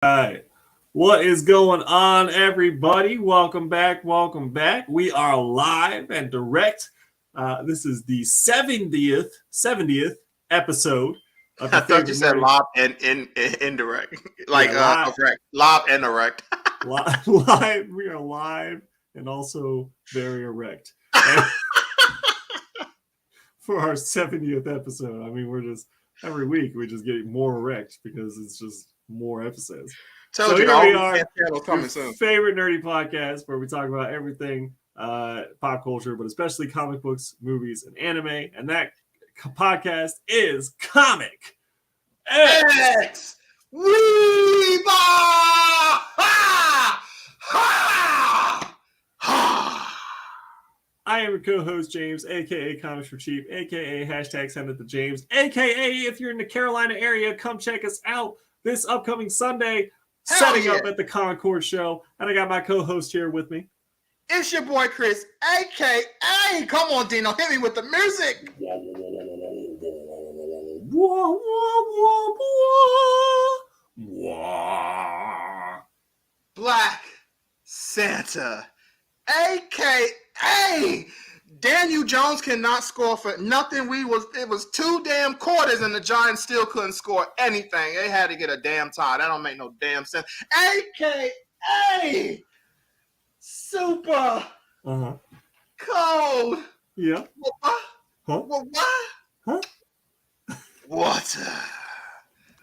Right. What is going on, everybody? Welcome back. Welcome back. We are live and direct. This is the 70th episode of I your thought you favorite said nerdy. lob and indirect, like Live, correct. Lob and erect. live. We are live and also very erect. And for our 70th episode, I mean, we're just every week we just get more erect because it's just more episodes. Told So you, here we the are, channel coming your soon. favorite nerdy podcast where we talk about everything pop culture, but especially comic books, movies, and anime. And that podcast is Comic X Weeba! Ha! Ha! Ha! I am your co-host, James, aka Comics for Cheap, aka hashtag Send It to James, aka if you're in the Carolina area, come check us out this upcoming Sunday, setting up at the Concord show. And I got my co-host here with me. It's your boy Chris, aka come on, Dino, hit me with the music. Black Santa, aka Daniel Jones cannot score for nothing. It was 2 damn quarters and the Giants still couldn't score anything. They had to get a damn tie. That don't make no damn sense. AKA super cold. Yeah. What? Huh? Water.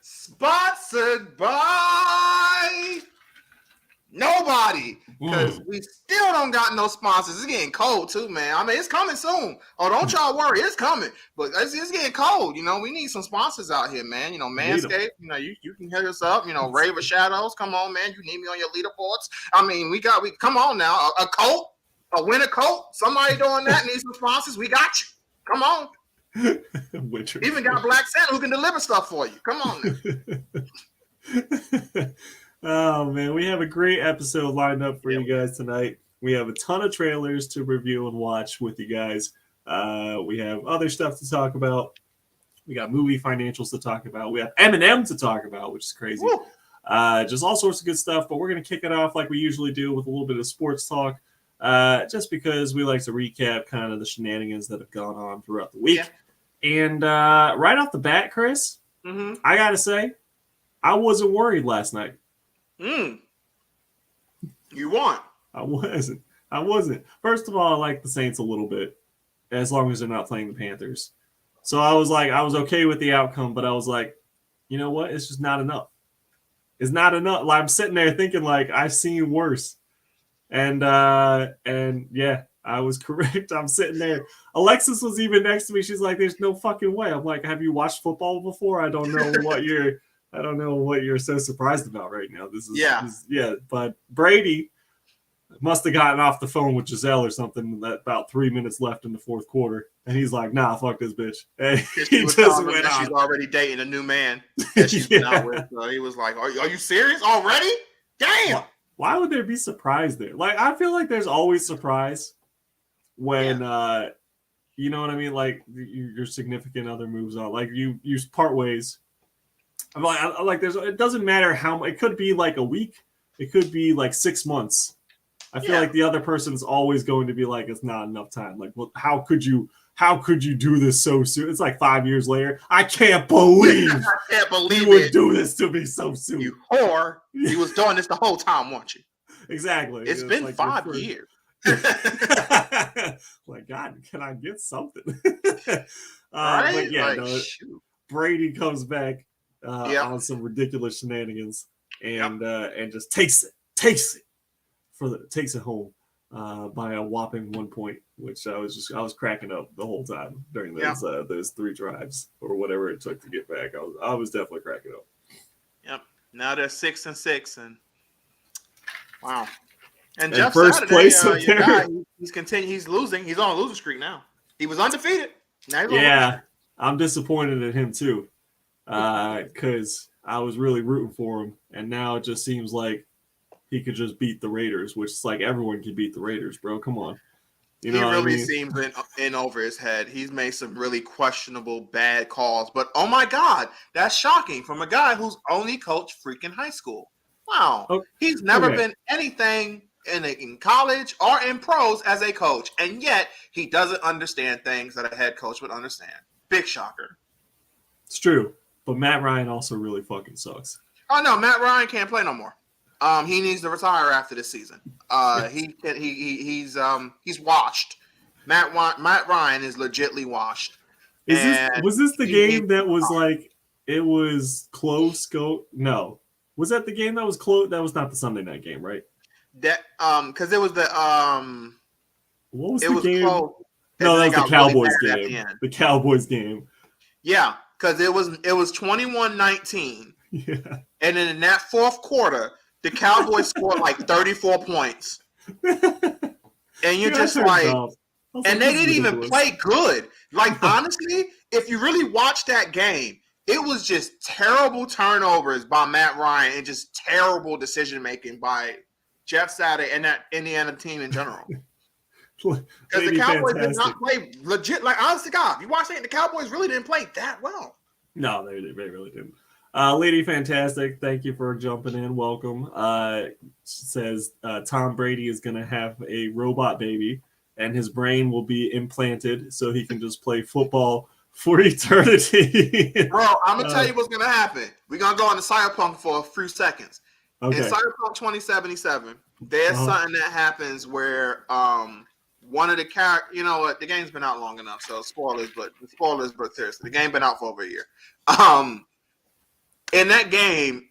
Sponsored by nobody. Because we still don't got no sponsors. It's getting cold too, man. I mean, it's coming soon. Oh, don't y'all worry. It's coming. But it's getting cold. You know, we need some sponsors out here, man. You know, Manscaped, you know, you can hit us up. You know, Raver Shadows. Come on, man. You need me on your leaderboards. I mean, we come on now. A coat, a winter coat. Somebody doing that needs some sponsors. We got you. Come on. Winter. Even got Black Santa who can deliver stuff for you. Come on now. Oh man, we have a great episode lined up for you guys tonight. We have a ton of trailers to review and watch with you guys. We have other stuff to talk about. We got movie financials to talk about. We have M&M to talk about, which is crazy. Just all sorts of good stuff. But we're going to kick it off like we usually do with a little bit of sports talk, just because we like to recap kind of the shenanigans that have gone on throughout the week. Yeah. And right off the bat, Chris, I got to say, I wasn't worried last night. You won. I wasn't. First of all, I like the Saints a little bit, as long as they're not playing the Panthers. So I was okay with the outcome, but I was like, you know what? It's just not enough. It's not enough. Like, I'm sitting there thinking, like, I've seen worse. And yeah, I was correct. I'm sitting there. Alexis was even next to me. She's like, there's no fucking way. I'm like, have you watched football before? I don't know what you're so surprised about right now. This is but Brady must have gotten off the phone with Giselle or something about 3 minutes left in the fourth quarter. And he's like, nah, fuck this bitch. And he just went on. She's already dating a new man that she's been out with. So he was like, are you serious already? Damn. Why would there be surprise there? Like, I feel like there's always surprise when, you know what I mean? Like, your significant other moves on. Like, you part ways. I'm like, it doesn't matter how it could be like a week, it could be like 6 months. I feel like the other person is always going to be like, it's not enough time. Like, well, how could you do this so soon? It's like 5 years later. I can't believe you would do this to me so soon. You whore. You was doing this the whole time, weren't you? Exactly. It's been like 5 years. Like, God, can I get something? Right? But yeah, Brady comes back on some ridiculous shenanigans and just takes it home by a whopping 1 point, which I was cracking up the whole time during those 3 drives or whatever it took to get back. I was definitely cracking up. Yep. Now they're 6-6 and wow. And Jeff first Saturday, place up there. Guy, he's losing. He's on a losing streak now. He was undefeated. Now he's I'm disappointed in him too, because I was really rooting for him, and now it just seems like he could just beat the Raiders, which is like everyone can beat the Raiders, bro. Come on. You know, he really seems in over his head. He's made some really questionable, bad calls. But, oh, my God, that's shocking from a guy who's only coached freaking high school. Wow. Oh, He's never okay. been anything in college or in pros as a coach, and yet he doesn't understand things that a head coach would understand. Big shocker. It's true, but Matt Ryan also really fucking sucks. Oh no, Matt Ryan can't play no more. He needs to retire after this season. He's washed. Matt Ryan is legitly washed. Was this the he needs game that was to like it was close? No, was that the game that was close? That was not the Sunday night game, right? that because it was the What was it the was game? close. No, that was the Really Cowboys bad at the game. end. The Cowboys game. Yeah, because it was 21-19. Yeah. And then in that fourth quarter, the Cowboys scored like 34 points. And you're just like, and they didn't even play good. Like, honestly, if you really watch that game, it was just terrible turnovers by Matt Ryan and just terrible decision making by Jeff Saturday and that Indiana team in general. Because the Cowboys did not play legit. Like, honestly, God, you watch it, the Cowboys really didn't play that well. No, they really didn't. Lady Fantastic, thank you for jumping in. Welcome. Says Tom Brady is going to have a robot baby, and his brain will be implanted so he can just play football for eternity. Bro, I'm going to tell you what's going to happen. We're going to go on the Cyberpunk for a few seconds. Okay. In Cyberpunk 2077, there's something that happens where one of the characters, you know what, the game's been out long enough, so spoilers, but seriously, the game been out for over a year. In that game,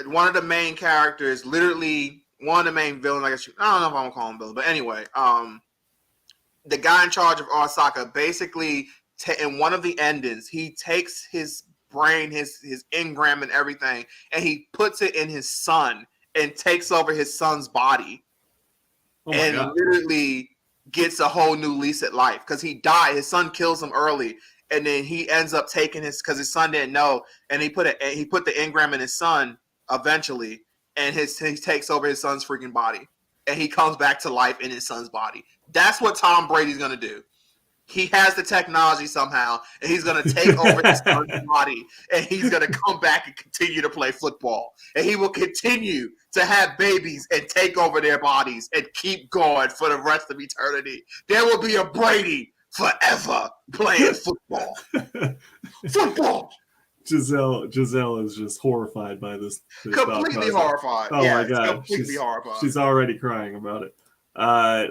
one of the main characters, literally one of the main villains, I don't know if I'm gonna call him villain, but anyway, the guy in charge of Arasaka basically, in one of the endings, he takes his brain, his engram and everything, and he puts it in his son and takes over his son's body, and literally gets a whole new lease at life because he died. His son kills him early. And then he ends up taking because his son didn't know, and he put the engram in his son eventually, and he takes over his son's freaking body, and he comes back to life in his son's body. That's what Tom Brady's gonna do. He has the technology somehow, and he's gonna take over his son's body, and he's gonna come back and continue to play football, and he will continue to have babies and take over their bodies and keep going for the rest of eternity. There will be a Brady forever playing football. Football. Giselle is just horrified by this completely horrified. Oh my god, completely horrified. She's already crying about it.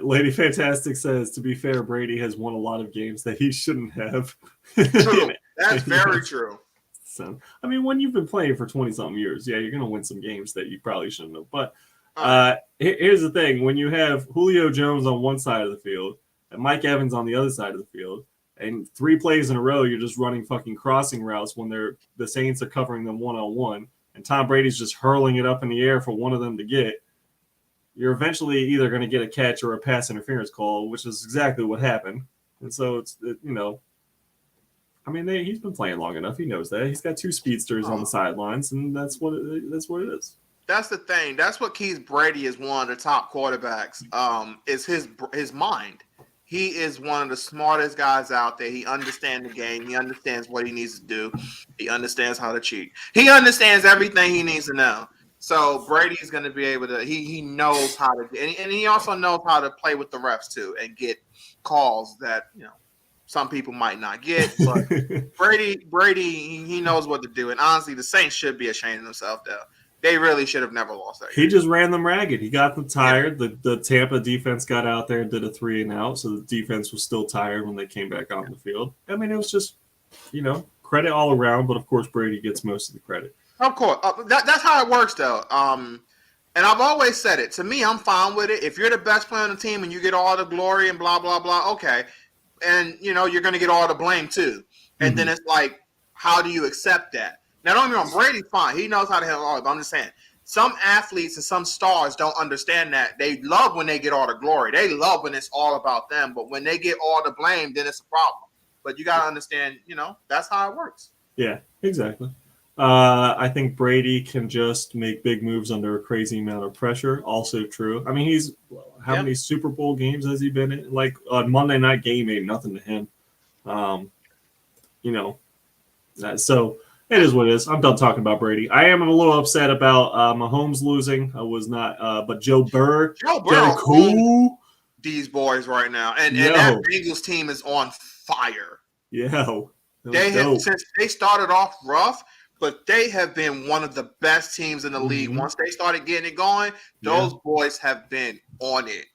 Lady Fantastic says, to be fair, Brady has won a lot of games that he shouldn't have. True. That's very true. So, I mean, when you've been playing for 20-something years, yeah, you're going to win some games that you probably shouldn't have. But here's the thing. When you have Julio Jones on one side of the field and Mike Evans on the other side of the field, and 3 plays in a row, you're just running fucking crossing routes when the Saints are covering them one-on-one, and Tom Brady's just hurling it up in the air for one of them to get, you're eventually either going to get a catch or a pass interference call, which is exactly what happened. And so, I mean, he's been playing long enough. He knows that. He's got 2 speedsters on the sidelines, and that's what it is. That's the thing. That's what keeps Brady as one of the top quarterbacks, is his mind. He is one of the smartest guys out there. He understands the game. He understands what he needs to do. He understands how to cheat. He understands everything he needs to know. So Brady's going to be able to. He knows how to, and he also knows how to play with the refs too and get calls that some people might not get. But Brady, he knows what to do. And honestly, the Saints should be ashamed of themselves though. They really should have never lost that game. He just ran them ragged. He got them tired. Yeah. The Tampa defense got out there and did a 3-and-out, so the defense was still tired when they came back on the field. I mean, it was just, credit all around, but of course Brady gets most of the credit. Of course. That's how it works, though. And I've always said it. To me, I'm fine with it. If you're the best player on the team and you get all the glory and blah, blah, blah, okay. And, you're going to get all the blame, too. And then it's like, how do you accept that? Now, don't get me wrong, Brady's fine. He knows how to handle all of it. But I'm just saying, some athletes and some stars don't understand that. They love when they get all the glory. They love when it's all about them. But when they get all the blame, then it's a problem. But you got to understand, that's how it works. Yeah, exactly. I think Brady can just make big moves under a crazy amount of pressure. Also true. I mean, how many Super Bowl games has he been in? Like, a Monday night game ain't nothing to him. So It is what it is. I'm done talking about Brady. I am a little upset about Mahomes losing. I was not, but Joe Burrow, owns these boys right now, and that Yo. Bengals team is on fire. Yo, They have since they started off rough, but they have been one of the best teams in the league. Once they started getting it going, those boys have been on it.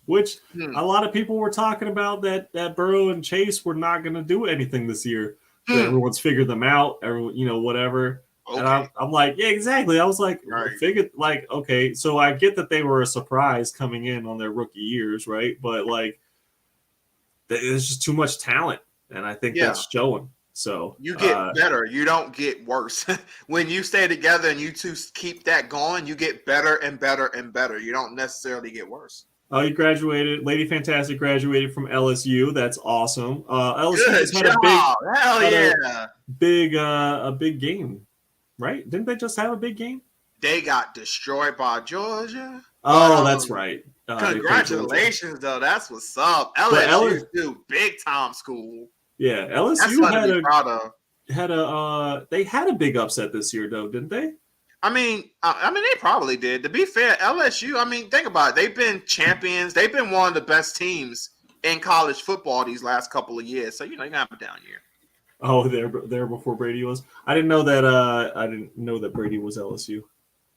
Which a lot of people were talking about that Burrow and Chase were not going to do anything this year. Everyone's figured them out. Everyone, whatever. Okay. And I'm like, yeah, exactly. I was like, figured, like, okay. So I get that they were a surprise coming in on their rookie years, right? But like, there's just too much talent, and I think that's showing. So you get better. You don't get worse. When you stay together and you two keep that going, you get better and better and better. You don't necessarily get worse. Oh, you graduated. Lady Fantastic graduated from LSU. That's awesome. LSU just had a big game, right? Didn't they just have a big game? They got destroyed by Georgia. Oh, that's right. Congratulations, though. That's what's up. LSU, big time school. Yeah, LSU they had a big upset this year, though, didn't they? I mean, they probably did. To be fair, LSU, I mean, think about it. They've been champions. They've been one of the best teams in college football these last couple of years. So, you're going to have a down year. Oh, there before Brady was? I didn't know that Brady was LSU.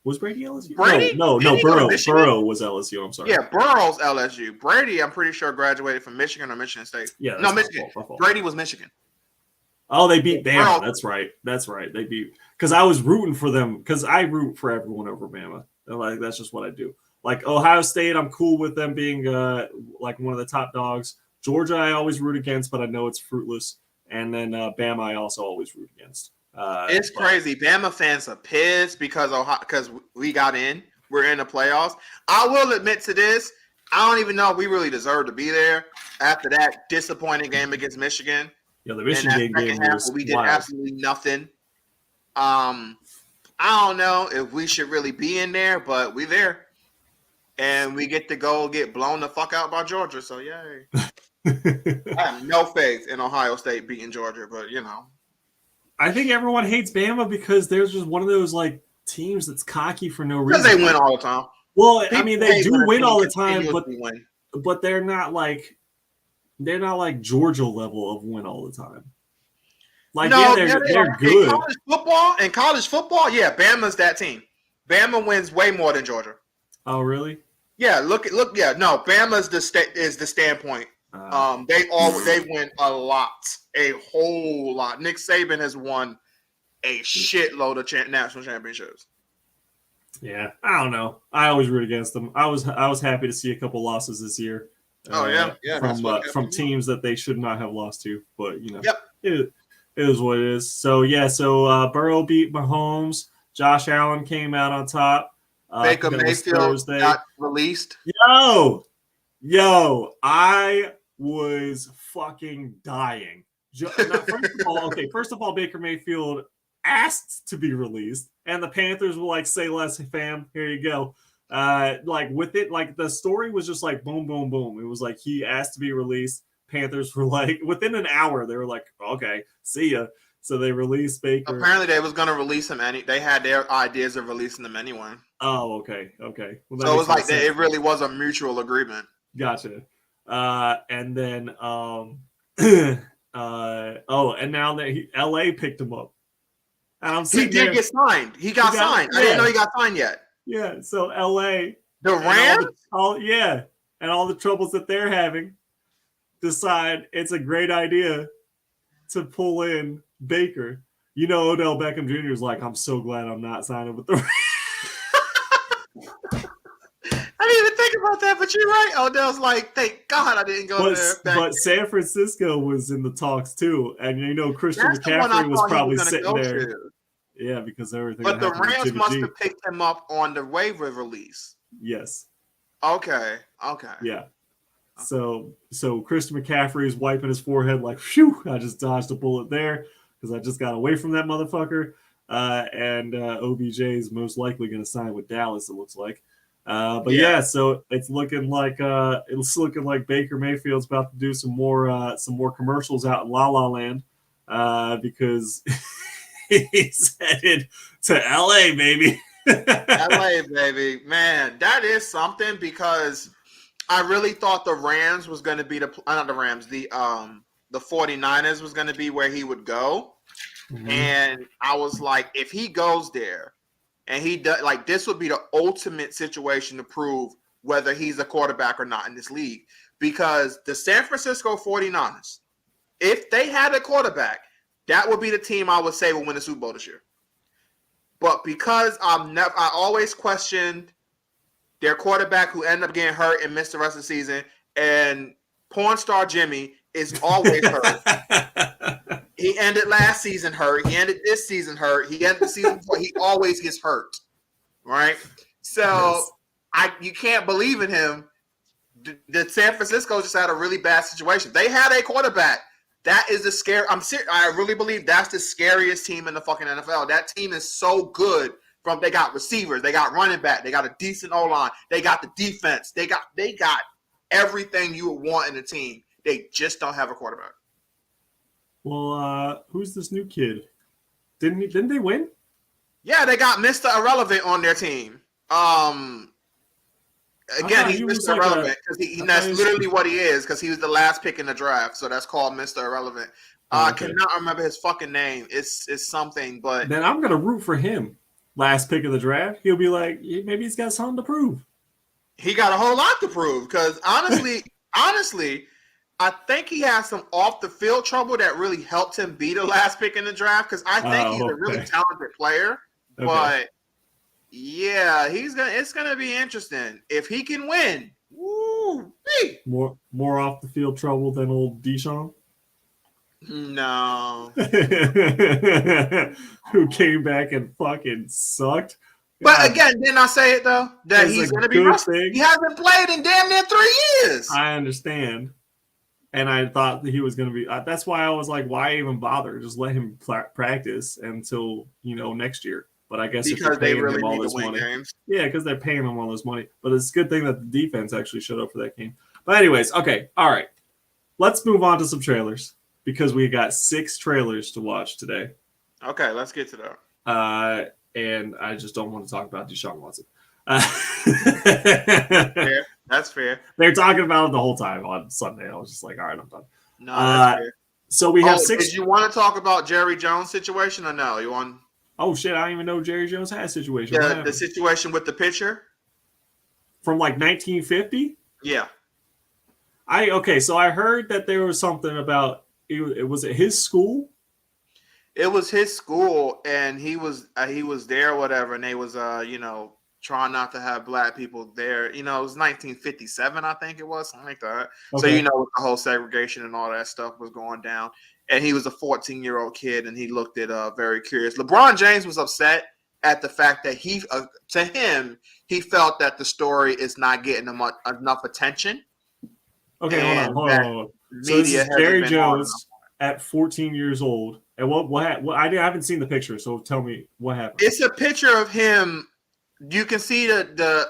Was Brady LSU? Brady? No, Burrow was LSU. I'm sorry. Yeah, Burrow's LSU. Brady, I'm pretty sure, graduated from Michigan or Michigan State. Yeah, no, Michigan. My fault. Brady was Michigan. Oh, they beat Bama. That's right. They beat because I was rooting for them because I root for everyone over Bama. Like that's just what I do. Like Ohio State, I'm cool with them being like one of the top dogs. Georgia, I always root against, but I know it's fruitless. And then Bama, I also always root against. It's crazy. Bama fans are pissed because we got in. We're in the playoffs. I will admit to this. I don't even know if we really deserve to be there after that disappointing game against Michigan. Yeah, the Michigan game was we did absolutely nothing. I don't know if we should really be in there, but we there. And we get to go get blown the fuck out by Georgia. So, yay. I have no faith in Ohio State beating Georgia, but, I think everyone hates Bama because there's just one of those, like, teams that's cocky for no reason. Because they win all the time. Well, I mean, they do win all the time, but they're not like Georgia level of win all the time. Like, they're good. In college football, yeah, Bama's that team. Bama wins way more than Georgia. Oh, really? Yeah, Bama's is the standpoint. They win a whole lot. Nick Saban has won a shitload of national championships. Yeah, I don't know. I always root against them. I was happy to see a couple losses this year. From teams that they should not have lost to, but it is what it is. So Burrow beat Mahomes. Josh Allen came out on top. Baker Mayfield got released. Yo, I was fucking dying. First of all, Baker Mayfield asked to be released, and the Panthers were like, "Say less, fam. Here you go." The story was just like boom, boom, boom. It was like he asked to be released. Panthers were like, within an hour, they were like, okay, see ya. So they released Baker. Apparently, they was going to release him. They had their ideas of releasing him anyway. Oh, okay. Well, so it was like it really was a mutual agreement. Gotcha. And then, and now that LA picked him up. And he did get signed. He got signed. Yeah. I didn't know he got signed yet. Yeah, so LA, the Rams, and all the troubles that they're having, decide it's a great idea to pull in Baker. Odell Beckham Jr. is like, I'm so glad I'm not signing with the Rams. I didn't even think about that, but you're right. Odell's like, thank God I didn't go there. But San Francisco was in the talks too, and Christian McCaffrey was probably sitting there. Yeah, because everything. But the Rams must have picked him up on the waiver release. Yes. Okay. Yeah. So Christian McCaffrey is wiping his forehead like, phew, I just dodged a bullet there because I just got away from that motherfucker. And OBJ is most likely going to sign with Dallas, it looks like. So it's looking like Baker Mayfield's about to do some more commercials out in La La Land because He's headed to LA, baby. LA, baby. Man, that is something because I really thought the Rams was going to be not the Rams, the 49ers was going to be where he would go. Mm-hmm. And I was like, if he goes there and he does, like, this would be the ultimate situation to prove whether he's a quarterback or not in this league. Because the San Francisco 49ers, if they had a quarterback, that would be the team I would say will win the Super Bowl this year. But because I always questioned their quarterback who ended up getting hurt and missed the rest of the season, and porn star Jimmy is always hurt. He ended last season hurt. He ended this season hurt. He ended the season before. He always gets hurt, right? So you can't believe in him. The San Francisco just had a really bad situation. They had a quarterback. That is the scare. I really believe that's the scariest team in the fucking NFL. That team is so good. They got receivers, they got running back, they got a decent O-line, they got the defense, they got everything you would want in a team. They just don't have a quarterback. Well, who's this new kid? Didn't they win? Yeah, they got Mr. Irrelevant on their team. Again, he's Mr. Irrelevant because that's literally what he is, because he was the last pick in the draft. So that's called Mr. Irrelevant. I cannot remember his fucking name. It's something, but then I'm gonna root for him. Last pick of the draft, he'll be like, maybe he's got something to prove. He got a whole lot to prove because honestly, I think he has some off the field trouble that really helped him be the last pick in the draft because I think he's a really talented player. Okay. But yeah, it's gonna be interesting if he can win. Woo! More off the field trouble than old Deshaun. No. Who came back and fucking sucked. But again, didn't I say it though? That he's going to be rusty. He hasn't played in damn near 3 years. I understand. And I thought that he was going to be. That's why I was like, why even bother? Just let him practice until, next year. But I guess because they really need to win games. Yeah, because they're paying him all this money. But it's a good thing that the defense actually showed up for that game. But anyways, okay. All right. Let's move on to some trailers. Because we got 6 trailers to watch today. Okay, let's get to that. And I just don't want to talk about Deshaun Watson. Fair. That's fair. They're talking about it the whole time on Sunday. I was just like, all right, I'm done. No, that's fair. So we have 6. Did you want to talk about Jerry Jones' situation or no? You want? Oh, shit, I don't even know Jerry Jones had a situation. Yeah, the situation with the pitcher? From like 1950? Yeah. So I heard that there was something about it was at his school. It was his school, and he was there, or whatever, and they was trying not to have black people there. It was 1957, I think it was, something like that. Okay. So the whole segregation and all that stuff was going down, and he was a 14-year-old kid, and he looked at very curious. LeBron James was upset at the fact that he felt that the story is not getting enough attention. Okay, hold on. So this is Jerry Jones at 14 years old. And what I haven't seen the picture, so tell me what happened. It's a picture of him. You can see the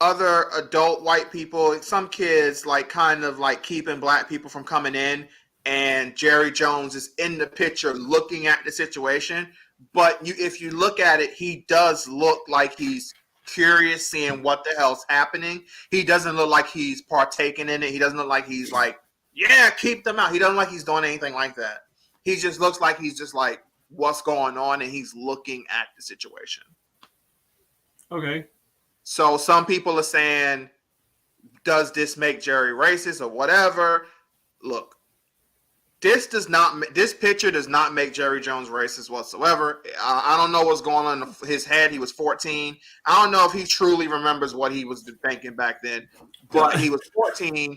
other adult white people, some kids kind of keeping black people from coming in, and Jerry Jones is in the picture looking at the situation. But if you look at it, he does look like he's curious, seeing what the hell's happening. He doesn't look like he's partaking in it. He doesn't look like he's yeah, keep them out. He doesn't look like he's doing anything like that. He just looks like he's just what's going on, and he's looking at the situation. Okay. So some people are saying, does this make Jerry racist or whatever? Look, this picture does not make Jerry Jones racist whatsoever. I don't know what's going on in his head. He was 14. I don't know if he truly remembers what he was thinking back then, but he was 14,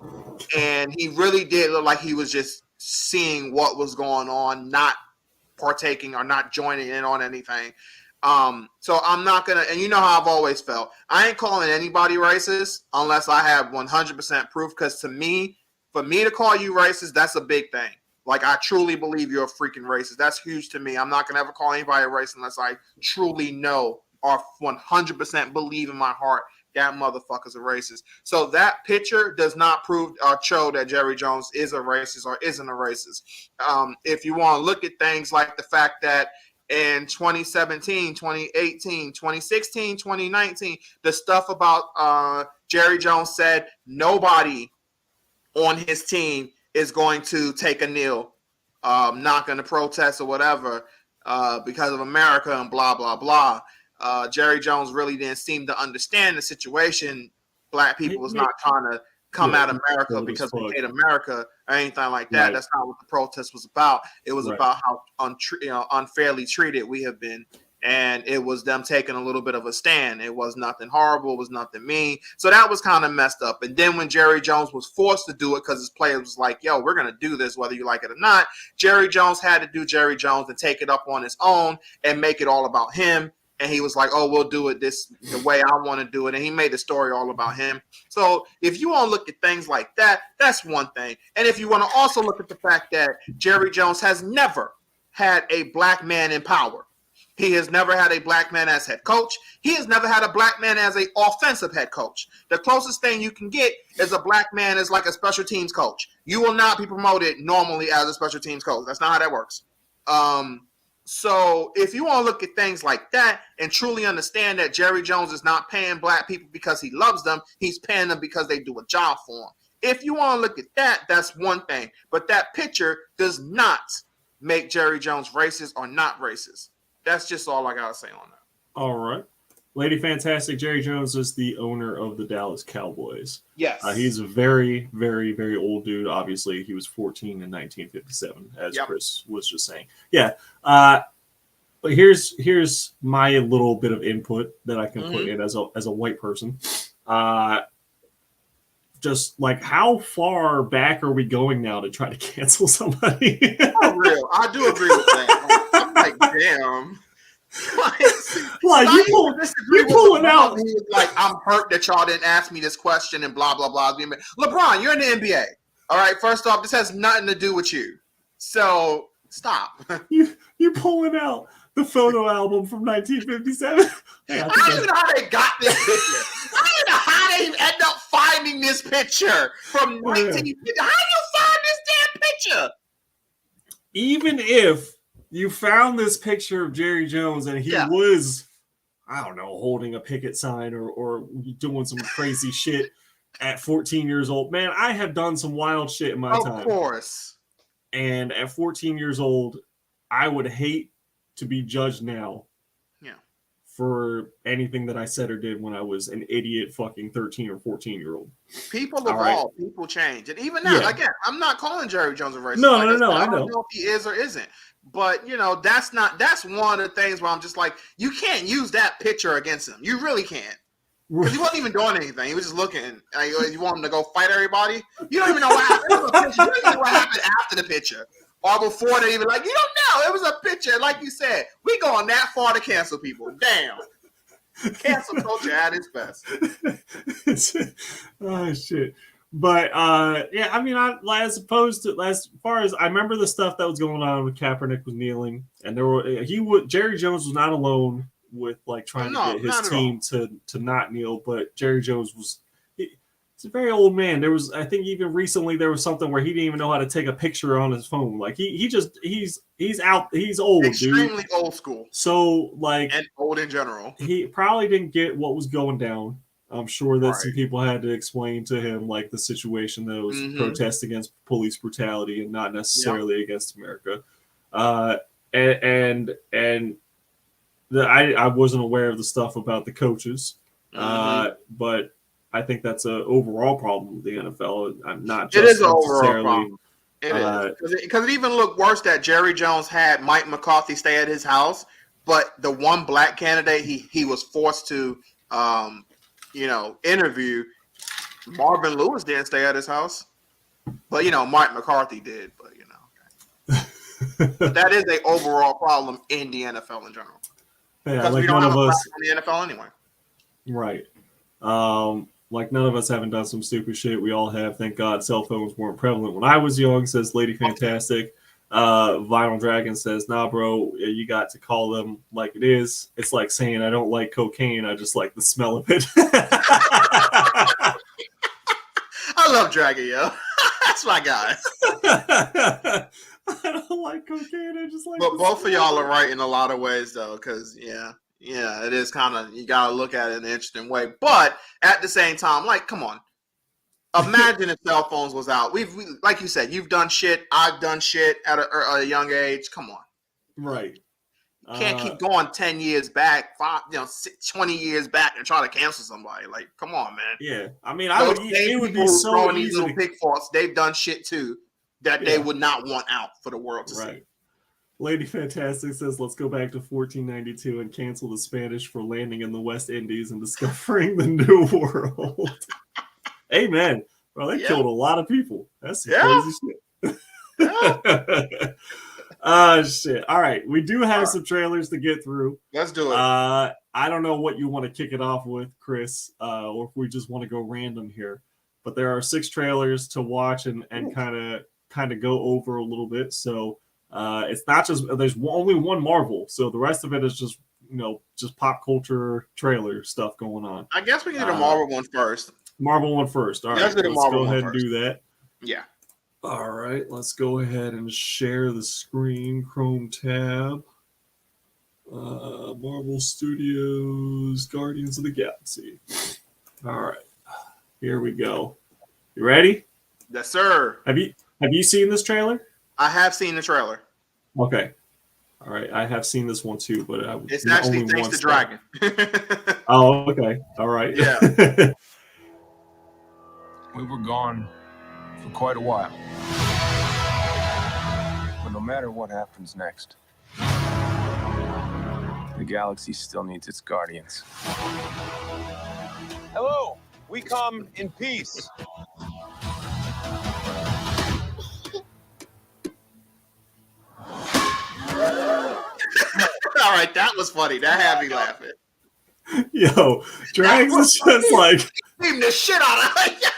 and he really did look like he was just seeing what was going on, not partaking or not joining in on anything. So I'm not going to, and you know how I've always felt. I ain't calling anybody racist unless I have 100% proof, because for me to call you racist, that's a big thing. I truly believe you're a freaking racist. That's huge to me. I'm not going to ever call anybody a racist unless I truly know or 100% believe in my heart that motherfucker's a racist. So that picture does not prove or show that Jerry Jones is a racist or isn't a racist. If you want to look at things like the fact that in 2017, 2018, 2016, 2019, the stuff about Jerry Jones said nobody on his team is going to take a kneel, not going to protest or whatever because of America and blah, blah, blah. Jerry Jones really didn't seem to understand the situation. Black people was not trying to come at America because we hate America or anything like that. Right. That's not what the protest was about. It was about how unfairly treated we have been. And it was them taking a little bit of a stand. It was nothing horrible. It was nothing mean. So that was kind of messed up. And then when Jerry Jones was forced to do it because his players was like, yo, we're going to do this whether you like it or not, Jerry Jones had to do Jerry Jones and take it up on his own and make it all about him. And he was like, oh, we'll do it the way I want to do it. And he made the story all about him. So if you want to look at things like that, that's one thing. And if you want to also look at the fact that Jerry Jones has never had a black man in power. He has never had a black man as head coach. He has never had a black man as an offensive head coach. The closest thing you can get is a black man as like a special teams coach. You will not be promoted normally as a special teams coach. That's not how that works. So if you want to look at things like that and truly understand that Jerry Jones is not paying black people because he loves them, he's paying them because they do a job for him. If you want to look at that, that's one thing. But that picture does not make Jerry Jones racist or not racist. That's just all I got to say on that. All right. Lady Fantastic, Jerry Jones is the owner of the Dallas Cowboys. Yes. He's a very, very, very old dude. Obviously, he was 14 in 1957, as Chris was just saying. Yeah. But here's my little bit of input that I can put in as a white person. Just like, how far back are we going now to try to cancel somebody? For real. I do agree with that. I'm like, damn. Like you pulling out. He was like, I'm hurt that y'all didn't ask me this question and blah, blah, blah. LeBron, you're in the NBA. All right, first off, this has nothing to do with you. So stop. You pulling out the photo album from 1957. I don't even know how they got this picture. I don't even know how they end up finding this picture from 1950. How do you find this damn picture? Even if you found this picture of Jerry Jones and he was, I don't know, holding a picket sign or doing some crazy shit at 14 years old. Man, I have done some wild shit in my time. Of course. And at 14 years old, I would hate to be judged now for anything that I said or did when I was an idiot fucking 13 or 14-year-old. People evolve. People change. And even now, again, I'm not calling Jerry Jones a racist. No, I know. I don't know if he is or isn't. But, that's one of the things where I'm just like, you can't use that picture against him. You really can't. Because he wasn't even doing anything. He was just looking. You want him to go fight everybody? You don't even know what happened. You don't even know what happened after the picture. Or before they even like, you don't know. It was a picture. Like you said, we going that far to cancel people. Damn. Cancel culture at its best. Oh, shit. But, I mean, as far as I remember the stuff that was going on with Kaepernick was kneeling. And Jerry Jones was not alone with like trying to get his team to not kneel, but Jerry Jones he's a very old man. There was, I think even recently there was something where he didn't even know how to take a picture on his phone. Like he's old, extremely old school. So like, and old in general. He probably didn't get what was going down. I'm sure that some people had to explain to him like the situation that was protest against police brutality and not necessarily against America. I wasn't aware of the stuff about the coaches, but I think that's an overall problem with the NFL. I'm not just it is an overall problem. It is. Because it even looked worse that Jerry Jones had Mike McCarthy stay at his house, but the one black candidate he was forced to interview, Marvin Lewis didn't stay at his house. But Mike McCarthy did, but that is an overall problem in the NFL in general. Yeah, because like we don't none have of a us in the NFL anyway. Right. Like none of us haven't done some stupid shit. We all have, thank God, cell phones weren't prevalent when I was young, says Lady Fantastic. Vinyl Dragon says, "Nah, bro, you got to call them like it is. It's like saying I don't like cocaine. I just like the smell of it." I love Dragon, yo. That's my guy. I don't like cocaine. I just like. But both of y'all are right in a lot of ways, though, because yeah, it is kind of, you got to look at it in an interesting way. But at the same time, like, come on. Imagine if cell phones was out. We like you said, you've done shit. I've done shit at a young age. Come on, right. You can't keep going 10 years back, 20 years back, and try to cancel somebody. Like, come on, man. Yeah, I mean, it would be so throwing these little to... pig farts. They've done shit too that they would not want out for the world to see. Lady Fantastic says, "Let's go back to 1492 and cancel the Spanish for landing in the West Indies and discovering the New World." Amen. Bro, they killed a lot of people. That's some crazy shit. Shit. All right. We do have some trailers to get through. Let's do it. I don't know what you want to kick it off with, Chris, or if we just want to go random here. But there are 6 trailers to watch and kind of go over a little bit. So it's not just, there's only one Marvel. So the rest of it is just, just pop culture trailer stuff going on. I guess we can do the Marvel one first. Marvel one first. All right, let's go ahead and do that. Yeah. All right, let's go ahead and share the screen. Chrome tab. Marvel Studios, Guardians of the Galaxy. All right, here we go. You ready? Yes, sir. Have you seen this trailer? I have seen the trailer. Okay. All right, I have seen this one too, but it's actually thanks to Dragon. Oh, okay. All right. Yeah. We were gone for quite a while. But no matter what happens next, the galaxy still needs its guardians. Hello, we come in peace. All right, that was funny. That had me laughing. Yo, Drags is just like beating the shit out of it.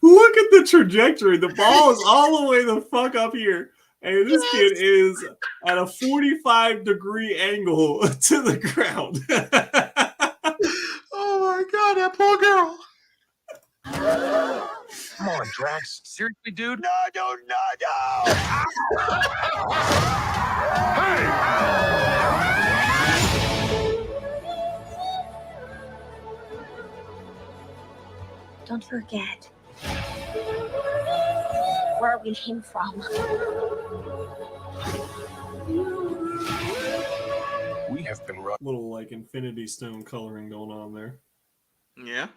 Look at the trajectory. The ball is all the way the fuck up here. And this kid is at a 45-degree angle to the ground. Oh my god, that poor girl. Come on, Drax. Seriously, dude? No. Hey! Don't forget where we came from. We have been running. Little like Infinity Stone coloring going on there. Yeah.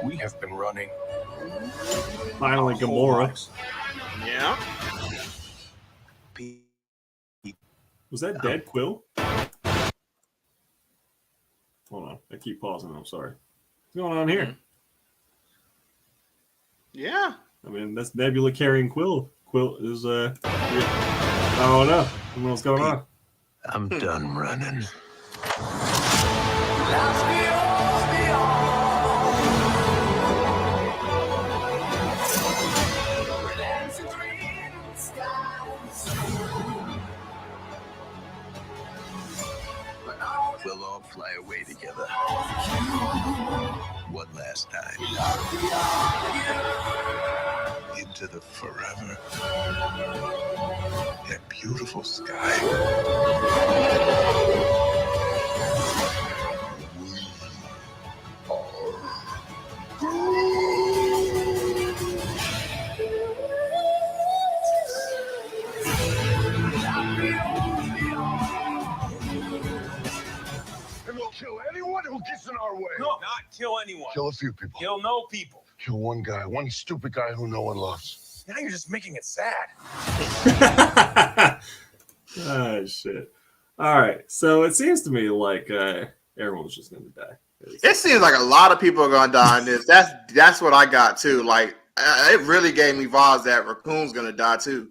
We have been running. Finally, Gamora. Yeah. Was that dead Quill? Hold on. I keep pausing. I'm sorry. What's going on here? Yeah. I mean, that's Nebula carrying Quill. Quill is, I don't know. I don't know what's going on. I'm done running. We'll all fly away together. One last time. Into the forever and beautiful sky. And we'll kill anyone who gets in our way. No, not kill anyone. Kill a few people. Kill no people. Kill one guy, one stupid guy who no one loves. Now you're just making it sad. Oh, shit. All right. So it seems to me like everyone's just going to die. It seems like a lot of people are going to die in this. That's what I got, too. Like, it really gave me vibes that Raccoon's going to die, too.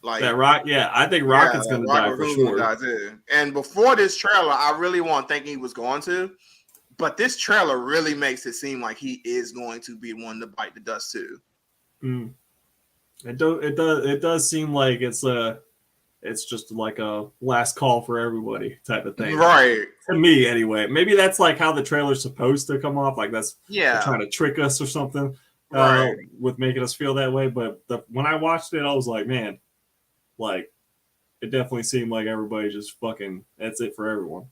Like that I think Rocket's going to die for sure. Die too. And before this trailer, I really wasn't thinking he was going to. But this trailer really makes it seem like he is going to be one to bite the dust, too. It does seem like it's just like a last call for everybody type of thing. Right. To me, anyway. Maybe that's like how the trailer's supposed to come off. Like they're Yeah. trying to trick us or something, Right. with making us feel that way. But when I watched it, I was like, man, like it definitely seemed like everybody just fucking. That's it for everyone.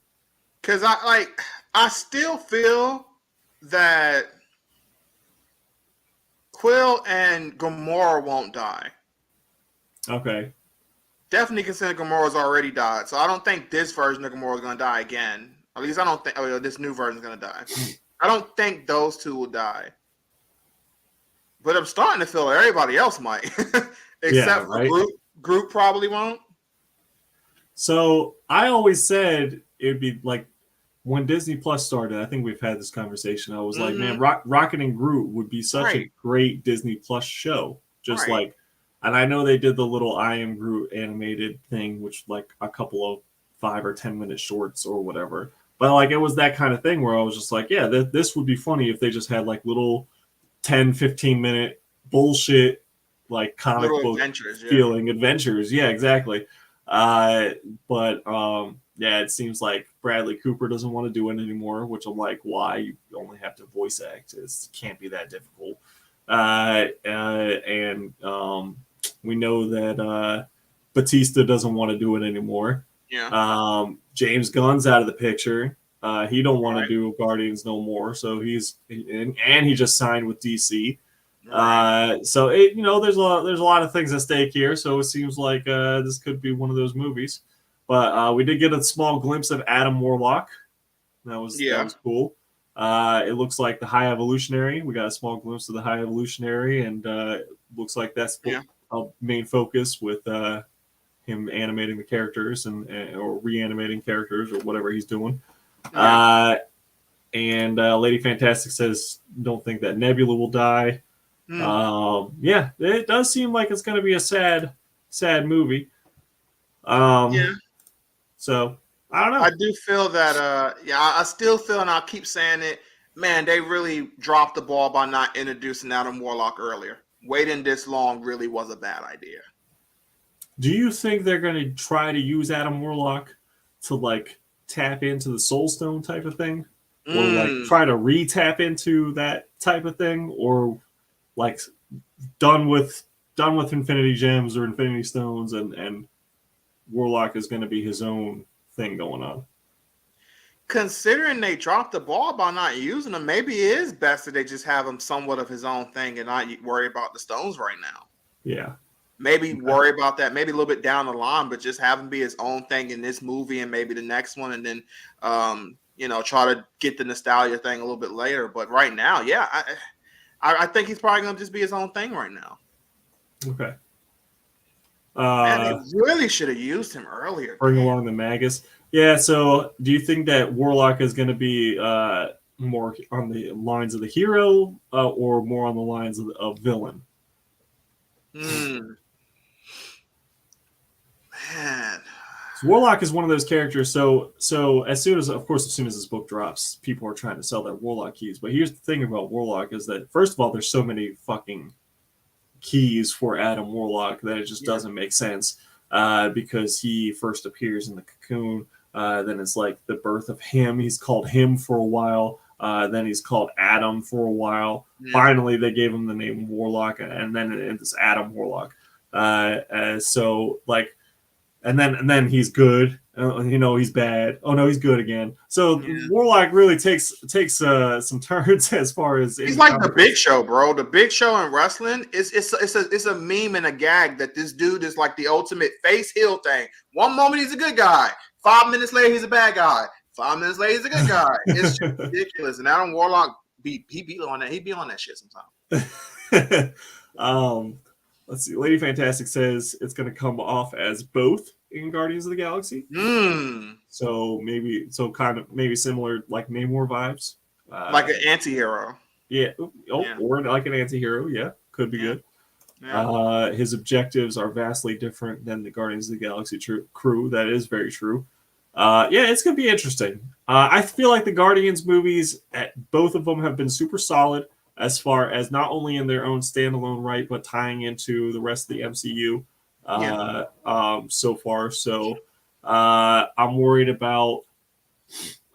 Because I still feel that Quill and Gamora won't die. Okay. Definitely consider Gamora's already died. So I don't think this version of Gamora is going to die again. At least I don't think this new version is going to die. I don't think those two will die. But I'm starting to feel that everybody else might. Except for right? Groot probably won't. So I always said it'd be like when Disney Plus started. I think we've had this conversation. I was like, man, Rocket and Groot would be such a great Disney Plus show. Just like, and I know they did the little I Am Groot animated thing, which like a couple of 5 or 10 minute shorts or whatever. But like it was that kind of thing where I was just like, yeah, this would be funny if they just had like little 10, 15 minute bullshit like comic book feeling adventures. Yeah, exactly. But yeah, it seems like Bradley Cooper doesn't want to do it anymore, which I'm like, why? You only have to voice act. It can't be that difficult. And we know that Batista doesn't want to do it anymore. Yeah. James Gunn's out of the picture. He don't want to do Guardians no more. So and he just signed with DC. So there's a lot of things at stake here. So it seems like this could be one of those movies. But we did get a small glimpse of Adam Warlock. That was cool. It looks like the High Evolutionary. We got a small glimpse of the High Evolutionary, and it looks like that's a main focus with him animating the characters or reanimating characters or whatever he's doing. And Lady Fantastic says, "Don't think that Nebula will die." Yeah, it does seem like it's going to be a sad movie. So I don't know. I do feel that. I still feel, and I'll keep saying it. Man, they really dropped the ball by not introducing Adam Warlock earlier. Waiting this long really was a bad idea. Do you think they're going to try to use Adam Warlock to like tap into the Soul Stone type of thing, or like try to re-tap into that type of thing, or like done with Infinity Gems or Infinity Stones, and Warlock is going to be his own thing going on? Considering they dropped the ball by not using him, maybe it is best that they just have him somewhat of his own thing and not worry about the stones right now. Yeah. Maybe worry about that maybe a little bit down the line, but just have him be his own thing in this movie and maybe the next one, and then try to get the nostalgia thing a little bit later. But right now, I think he's probably going to just be his own thing right now. Okay. Man, they really should have used him earlier. Bring along the Magus. Yeah, so do you think that Warlock is going to be more on the lines of the hero or more on the lines of villain? Man. So Warlock is one of those characters. So as soon as this book drops, people are trying to sell their Warlock keys. But here's the thing about Warlock is that, first of all, there's so many fucking keys for Adam Warlock that it just doesn't make sense because he first appears in the cocoon. Then it's like the birth of him. He's called him for a while. Then he's called Adam for a while. Yeah. Finally, they gave him the name Warlock, and then it's Adam Warlock. And then he's good. He's bad. Oh no, he's good again. So Warlock really takes some turns as far as he's like the Big Show, bro. The Big Show in wrestling it's a meme and a gag that this dude is like the ultimate face heel thing. One moment he's a good guy, 5 minutes later he's a bad guy. 5 minutes later he's a good guy. It's just ridiculous. And Adam Warlock he be on that. He be on that shit sometimes. Let's see. Lady Fantastic says it's going to come off as both in Guardians of the Galaxy. So maybe similar, like Namor vibes, like an anti-hero. Yeah. Or like an anti-hero. Yeah, could be good. Yeah. His objectives are vastly different than the Guardians of the Galaxy crew. That is very true. It's going to be interesting. I feel like the Guardians movies, both of them have been super solid. as far as not only in their own standalone right, but tying into the rest of the MCU so far. So I'm worried about,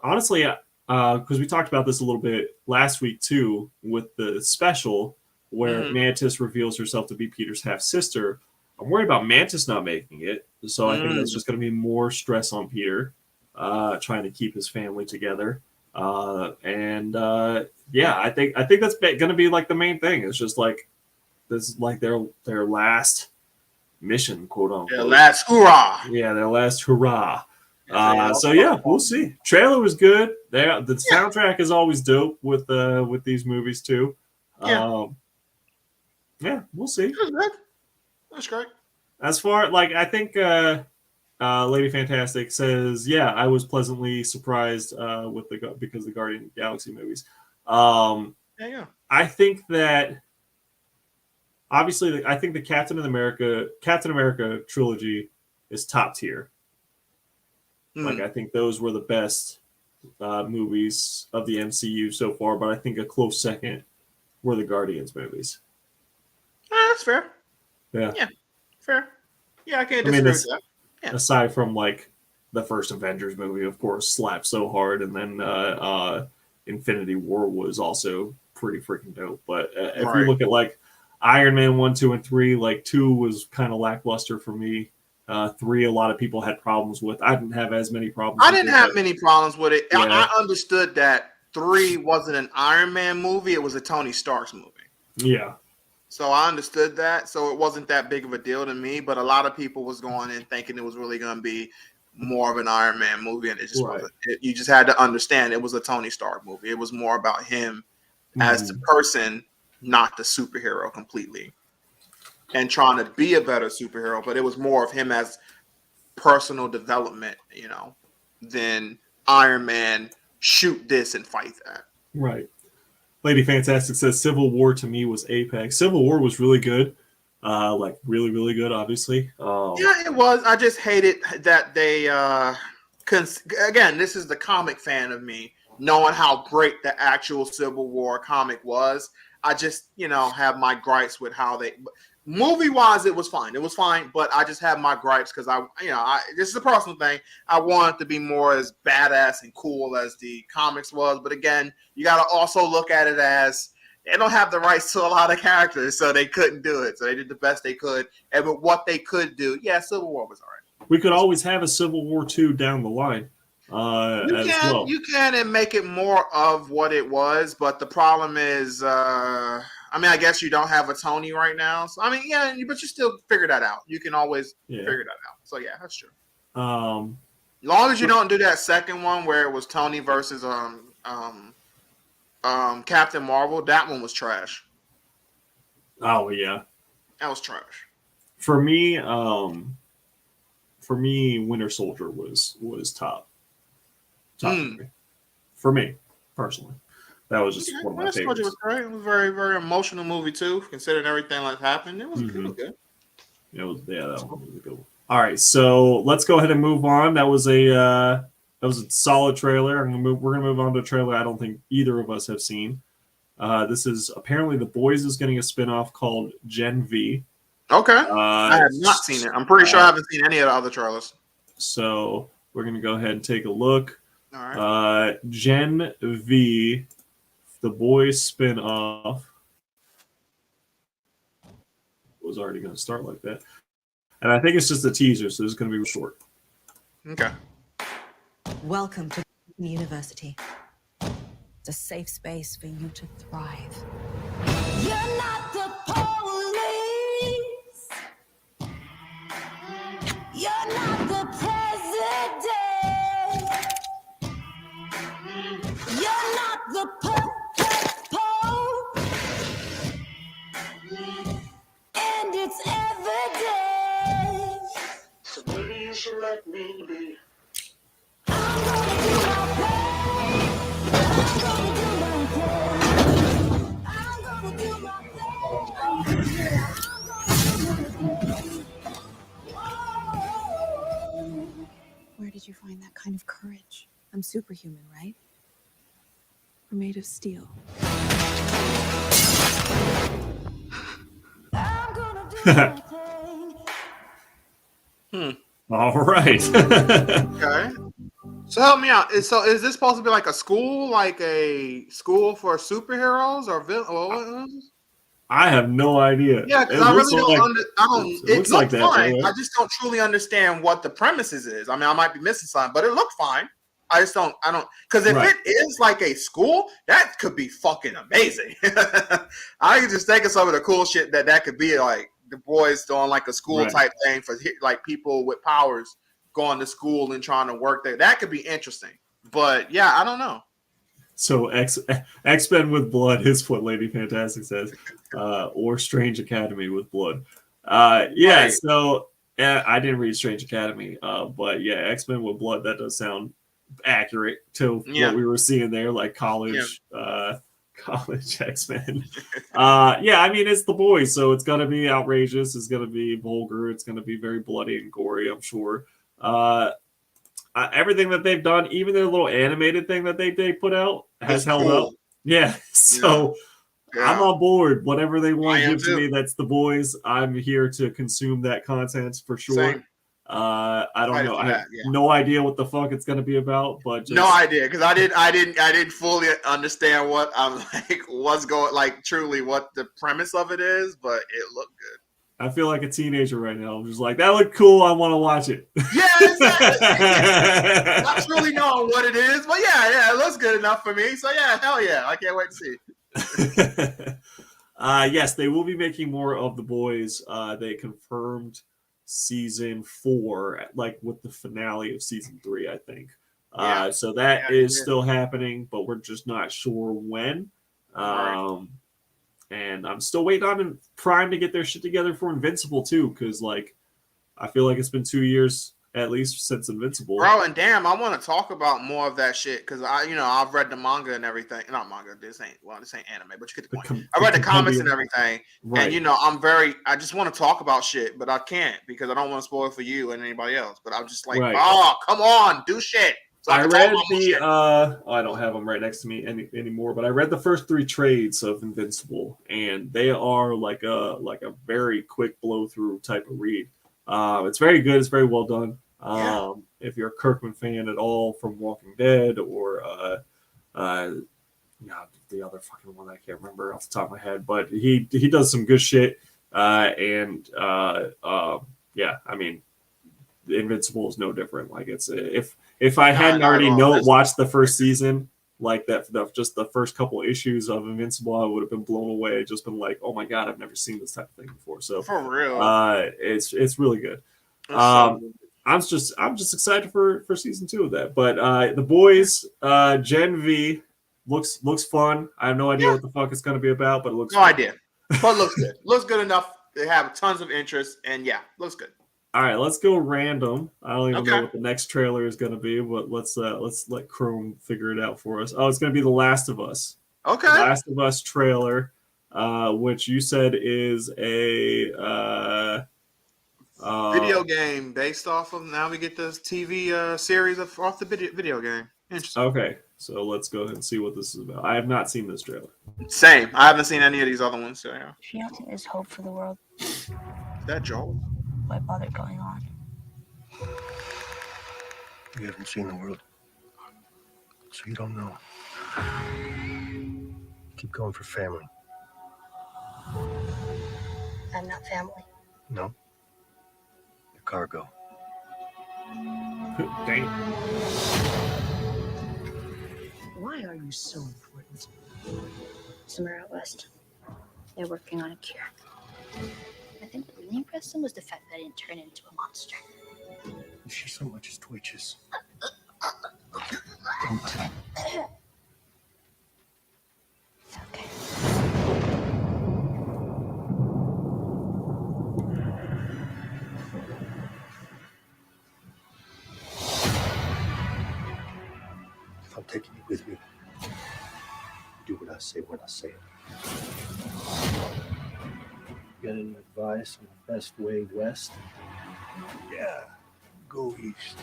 honestly, because we talked about this a little bit last week too, with the special where Mantis reveals herself to be Peter's half sister. I'm worried about Mantis not making it, so I think that's just going to be more stress on Peter, trying to keep his family together. I think that's going to be like the main thing. It's just like this is like their last mission, quote unquote. Their last hurrah. Yeah, their last hurrah. So yeah, we'll see. Trailer was good. The soundtrack is always dope with these movies too. Yeah, we'll see. That's great. As far I think Lady Fantastic says, yeah, I was pleasantly surprised because the Guardian of the Galaxy movies. I think that obviously I think the Captain America trilogy is top tier. I think those were the best movies of the MCU so far, but I think a close second were the Guardians movies. That's fair. Yeah. Fair. Yeah, I can't disagree with that. Yeah. Aside from the first Avengers movie, of course, slapped so hard, and then Infinity War was also pretty freaking dope. But if you look at Iron Man 1, 2, and 3, 2 was kind of lackluster for me. 3, a lot of people had problems with. I didn't have as many problems. I didn't have many problems with it. Yeah. I understood that 3 wasn't an Iron Man movie; it was a Tony Stark's movie. Yeah. So I understood that. So it wasn't that big of a deal to me. But a lot of people was going in thinking it was really going to be more of an Iron Man movie, and it just wasn't. You just had to understand it was a Tony Stark movie. It was more about him as the person, not the superhero completely, and trying to be a better superhero. But it was more of him as personal development, than Iron Man shoot this and fight that. Right. Lady Fantastic says Civil War to me was apex. Civil War was really good. Really, really good, obviously. Yeah, it was. I just hated that they again, this is the comic fan of me, knowing how great the actual Civil War comic was. I just, have my gripes with how they movie-wise, it was fine. It was fine, but I just have my gripes because this is a personal thing. I want it to be more as badass and cool as the comics was. But again, you got to also look at it as they don't have the rights to a lot of characters, so they couldn't do it. So they did the best they could. And with what they could do, Civil War was all right. We could always have a Civil War 2 down the line. You can and make it more of what it was, but the problem is, I guess you don't have a Tony right now. So but you still figure that out. You can always figure that out. So that's true. As long as you don't do that second one where it was Tony versus Captain Marvel, that one was trash. Oh yeah, that was trash. For me, Winter Soldier was top. For me personally. That was just one of my favorites. Was great. It was a very, very emotional movie too, considering everything that happened. It was good. That one was a good one. All right, so let's go ahead and move on. That was a solid trailer. We're gonna move on to a trailer I don't think either of us have seen. This is apparently The Boys is getting a spinoff called Gen V. Okay, I have not seen it. I'm pretty sure I haven't seen any of the other trailers. So we're gonna go ahead and take a look. All right. Gen V. The Boys spin-off was already going to start like that. And I think it's just a teaser, so this is going to be short. Okay. Welcome to University. It's a safe space for you to thrive. You're not the police. You're not the president. You're not the and it's evident. So maybe you should let me be. I'm gonna do my best. I'm gonna do my best. Where did you find that kind of courage? I'm superhuman, right? We're made of steel. I'm gonna do my thing. All right. Okay. So help me out. So is this supposed to be like a school for superheroes or villains? I have no idea. Yeah, because It I looks really don't. like I don't. it It looks like looked that, fine. right? I just don't truly understand what the premises is. I mean, I might be missing something, but it looked fine. I just don't. I don't. Because if Right. it is like a school, that could be fucking amazing. I can just think of some of the cool shit that could be like the boys doing like a school Right. type thing for like people with powers going to school and trying to work there. That could be interesting. But yeah, I don't know. So X-Men with blood, his foot lady fantastic says, or Strange Academy with blood. Yeah, Right. so I didn't read Strange Academy, but yeah, X-Men with blood, that does sound accurate to Yeah. what we were seeing there, like college college X-Men. Yeah, I mean it's the boys, so it's gonna be outrageous, it's gonna be vulgar, it's gonna be very bloody and gory, I'm sure. Everything that they've done, even their little animated thing that they put out, has It's held cool. up. Yeah, so I'm on board. Whatever they want I to am give to too. me, that's the boys. I'm here to consume that content for sure. Same. I don't Excited know. for I have that, yeah. no idea what the fuck it's gonna be about, but just, No idea, because I didn't fully understand what I'm like, what's going, like truly what the premise of it is, but it looked good. I feel like a teenager right now. I'm just like, that looked cool. I want to watch it. Yeah, exactly. Not truly knowing what it is, but yeah, it looks good enough for me. So yeah, hell yeah, I can't wait to see. Yes, they will be making more of the boys. They confirmed season 4, like with the finale of season 3, I think. Yeah. So that Yeah, is yeah. still happening, but we're just not sure when. Right. And I'm still waiting on Prime to get their shit together for Invincible too, because like I feel like it's been 2 years at least since Invincible. Bro, and damn, I want to talk about more of that shit because I've read the manga and everything. Not manga, this ain't anime, but you get the point. I read the comics and everything, Right. and I just want to talk about shit, but I can't because I don't want to spoil it for you and anybody else. But I'm just like, Right. oh, come on, do shit. So I can talk read about more the shit. I don't have them right next to me anymore, but I read the first 3 trades of Invincible, and they are like a very quick blow through type of read. It's very good. It's very well done. Yeah. If you're a Kirkman fan at all from Walking Dead or the other fucking one I can't remember off the top of my head, but he does some good shit. Yeah, I mean, Invincible is no different. Like it's if I hadn't not at already all. watched the first season, like that, just the first couple issues of Invincible, I would have been blown away. Just been like, oh my god, I've never seen this type of thing before. So For real. it's really good. That's so good. I'm just excited for season 2 of that. But the boys, Gen V looks fun. I have no idea what the fuck it's gonna be about, but it looks No fun. idea, but it looks good. Looks good enough to have tons of interest, and yeah, looks good. All right, let's go random. I don't even know Okay. what the next trailer is going to be, but let's let Chrome figure it out for us. Oh, it's going to be The Last of Us. Okay. The Last of Us trailer, which you said is a Video game based off of, now we get this TV series off the video game. Interesting. Okay, so let's go ahead and see what this is about. I have not seen this trailer. Same. I haven't seen any of these other ones. So yeah. If you don't think there's hope for the world, Is that Joel? why bother going on? You haven't seen the world, so you don't know. Keep going for family. I'm not family. No. Your cargo. Dang. Why are you so important? Somewhere out west, they're working on a cure. I think what really impressed them was the fact that I didn't turn into a monster. If she so much as twitches. It's okay. If I'm taking you with me, do what I say when I say it. Got any advice on the best way west? Yeah, go east.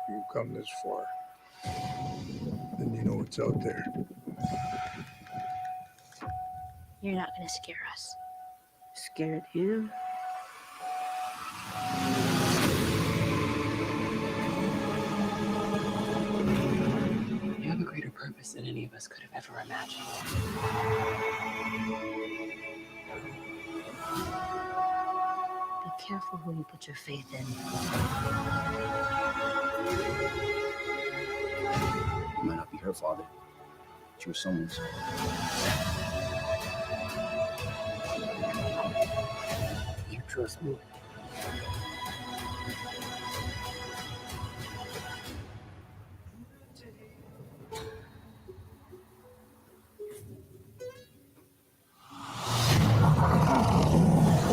You've come this far, then you know what's out there. You're not gonna scare us. Scared him? You have a greater purpose than any of us could have ever imagined. Be careful who you put your faith in. You might not be her father, but you were someone's. You trust me?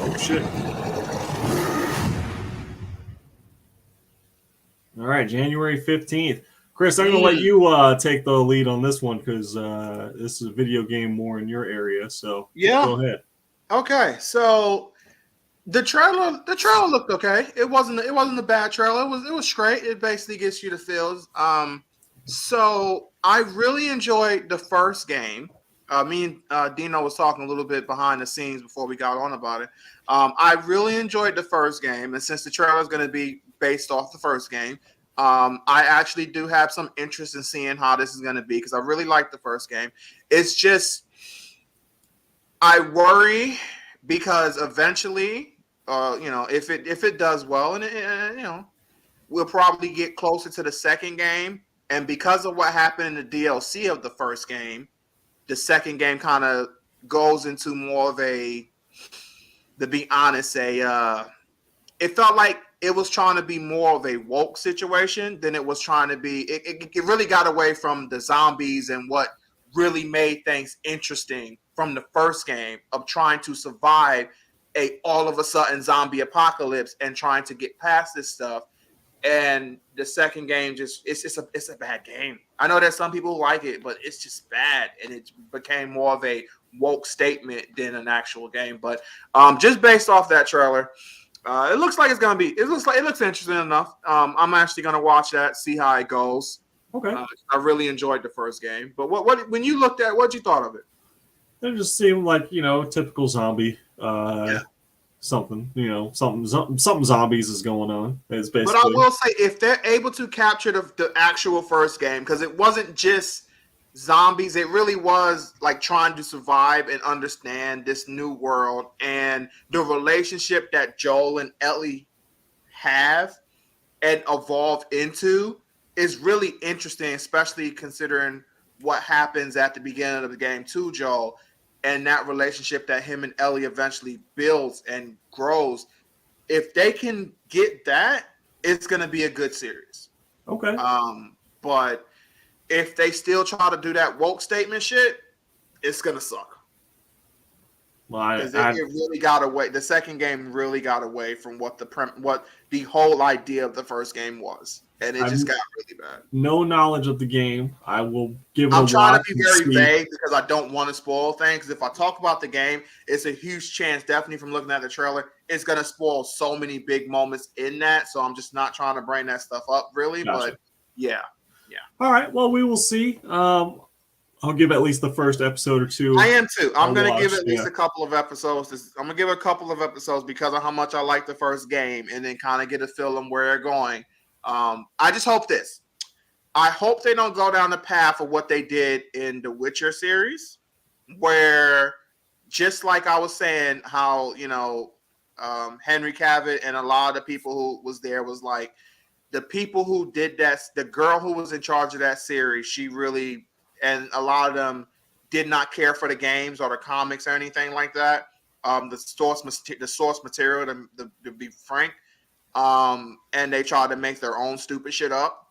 Oh shit! All right, January 15th. Chris, I'm gonna let you take the lead on this one because this is a video game more in your area. So Yeah. go ahead. Okay, so the trailer looked okay. It wasn't a bad trailer. It was straight. It basically gets you the feels. So I really enjoyed the first game. Me and Dino was talking a little bit behind the scenes before we got on about it. I really enjoyed the first game, and since the trailer is going to be based off the first game, I actually do have some interest in seeing how this is going to be because I really liked the first game. It's just I worry because eventually, if it does well, and we'll probably get closer to the second game. And because of what happened in the DLC of the first game, the second game kind of goes into more of a, to be honest, it felt like it was trying to be more of a woke situation than it was trying to be. It really got away from the zombies and what really made things interesting from the first game of trying to survive a all of a sudden zombie apocalypse and trying to get past this stuff. And the second game it's a bad game. I know there's some people who like it, but it's just bad, and it became more of a woke statement than an actual game. But just based off that trailer, it looks like it's gonna be. It looks interesting enough. I'm actually gonna watch that, see how it goes. Okay. I really enjoyed the first game, but what when you looked at, what you thought of it? It just seemed like typical zombie. Something something zombies is going on. It's basically. But I will say, if they're able to capture the actual first game, because it wasn't just zombies, it really was like trying to survive and understand this new world and the relationship that Joel and Ellie have and evolve into is really interesting, especially considering what happens at the beginning of the game to Joel and that relationship that him and Ellie eventually builds and grows. If they can get that, it's going to be a good series. Okay. But if they still try to do that woke statement shit, it's going to suck. Well, it really got away. The second game really got away from what the whole idea of the first game was, and it just got really bad. No knowledge of the game. I will give it I'm a trying watch to be very vague because I don't want to spoil things. If I talk about the game, it's a huge chance, definitely from looking at the trailer, it's going to spoil so many big moments in that. So I'm just not trying to bring that stuff up, really. Gotcha. But yeah. All right. Well, we will see. I'll give at least the first episode or two. I am too. I'm going to give at least yeah. a couple of episodes. I'm going to give a couple of episodes because of how much I like the first game and then kind of get a feel on where they're going. I just hope this. I hope they don't go down the path of what they did in the Witcher series, where just like I was saying, how, Henry Cavill and a lot of the people who was there was like, the people who did that, the girl who was in charge of that series, she really, and a lot of them did not care for the games or the comics or anything like that. The source material, to be frank, and they tried to make their own stupid shit up.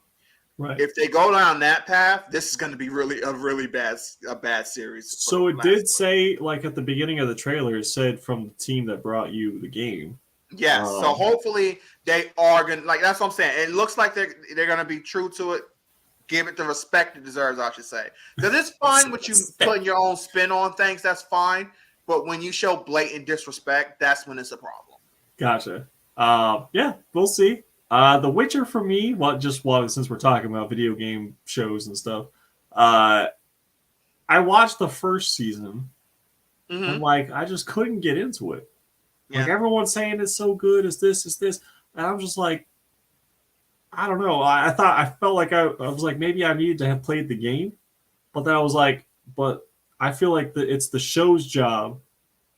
Right. If they go down that path, this is going to be a bad series. So it did say, like at the beginning of the trailer, it said from the team that brought you the game. Yes. So hopefully they are going to, like, that's what I'm saying. It looks like they're going to be true to it. Give it the respect it deserves, I should say. Because it's fine with you putting your own spin on things. That's fine. But when you show blatant disrespect, that's when it's a problem. Gotcha. Yeah, we'll see. The Witcher for me, since we're talking about video game shows and stuff, I watched the first season, Mhm. and like I just couldn't get into it. Like Yeah. everyone's saying it's so good, it's this, and I'm just like, I don't know. I felt like I was like maybe I needed to have played the game, but then I was like, but I feel like it's the show's job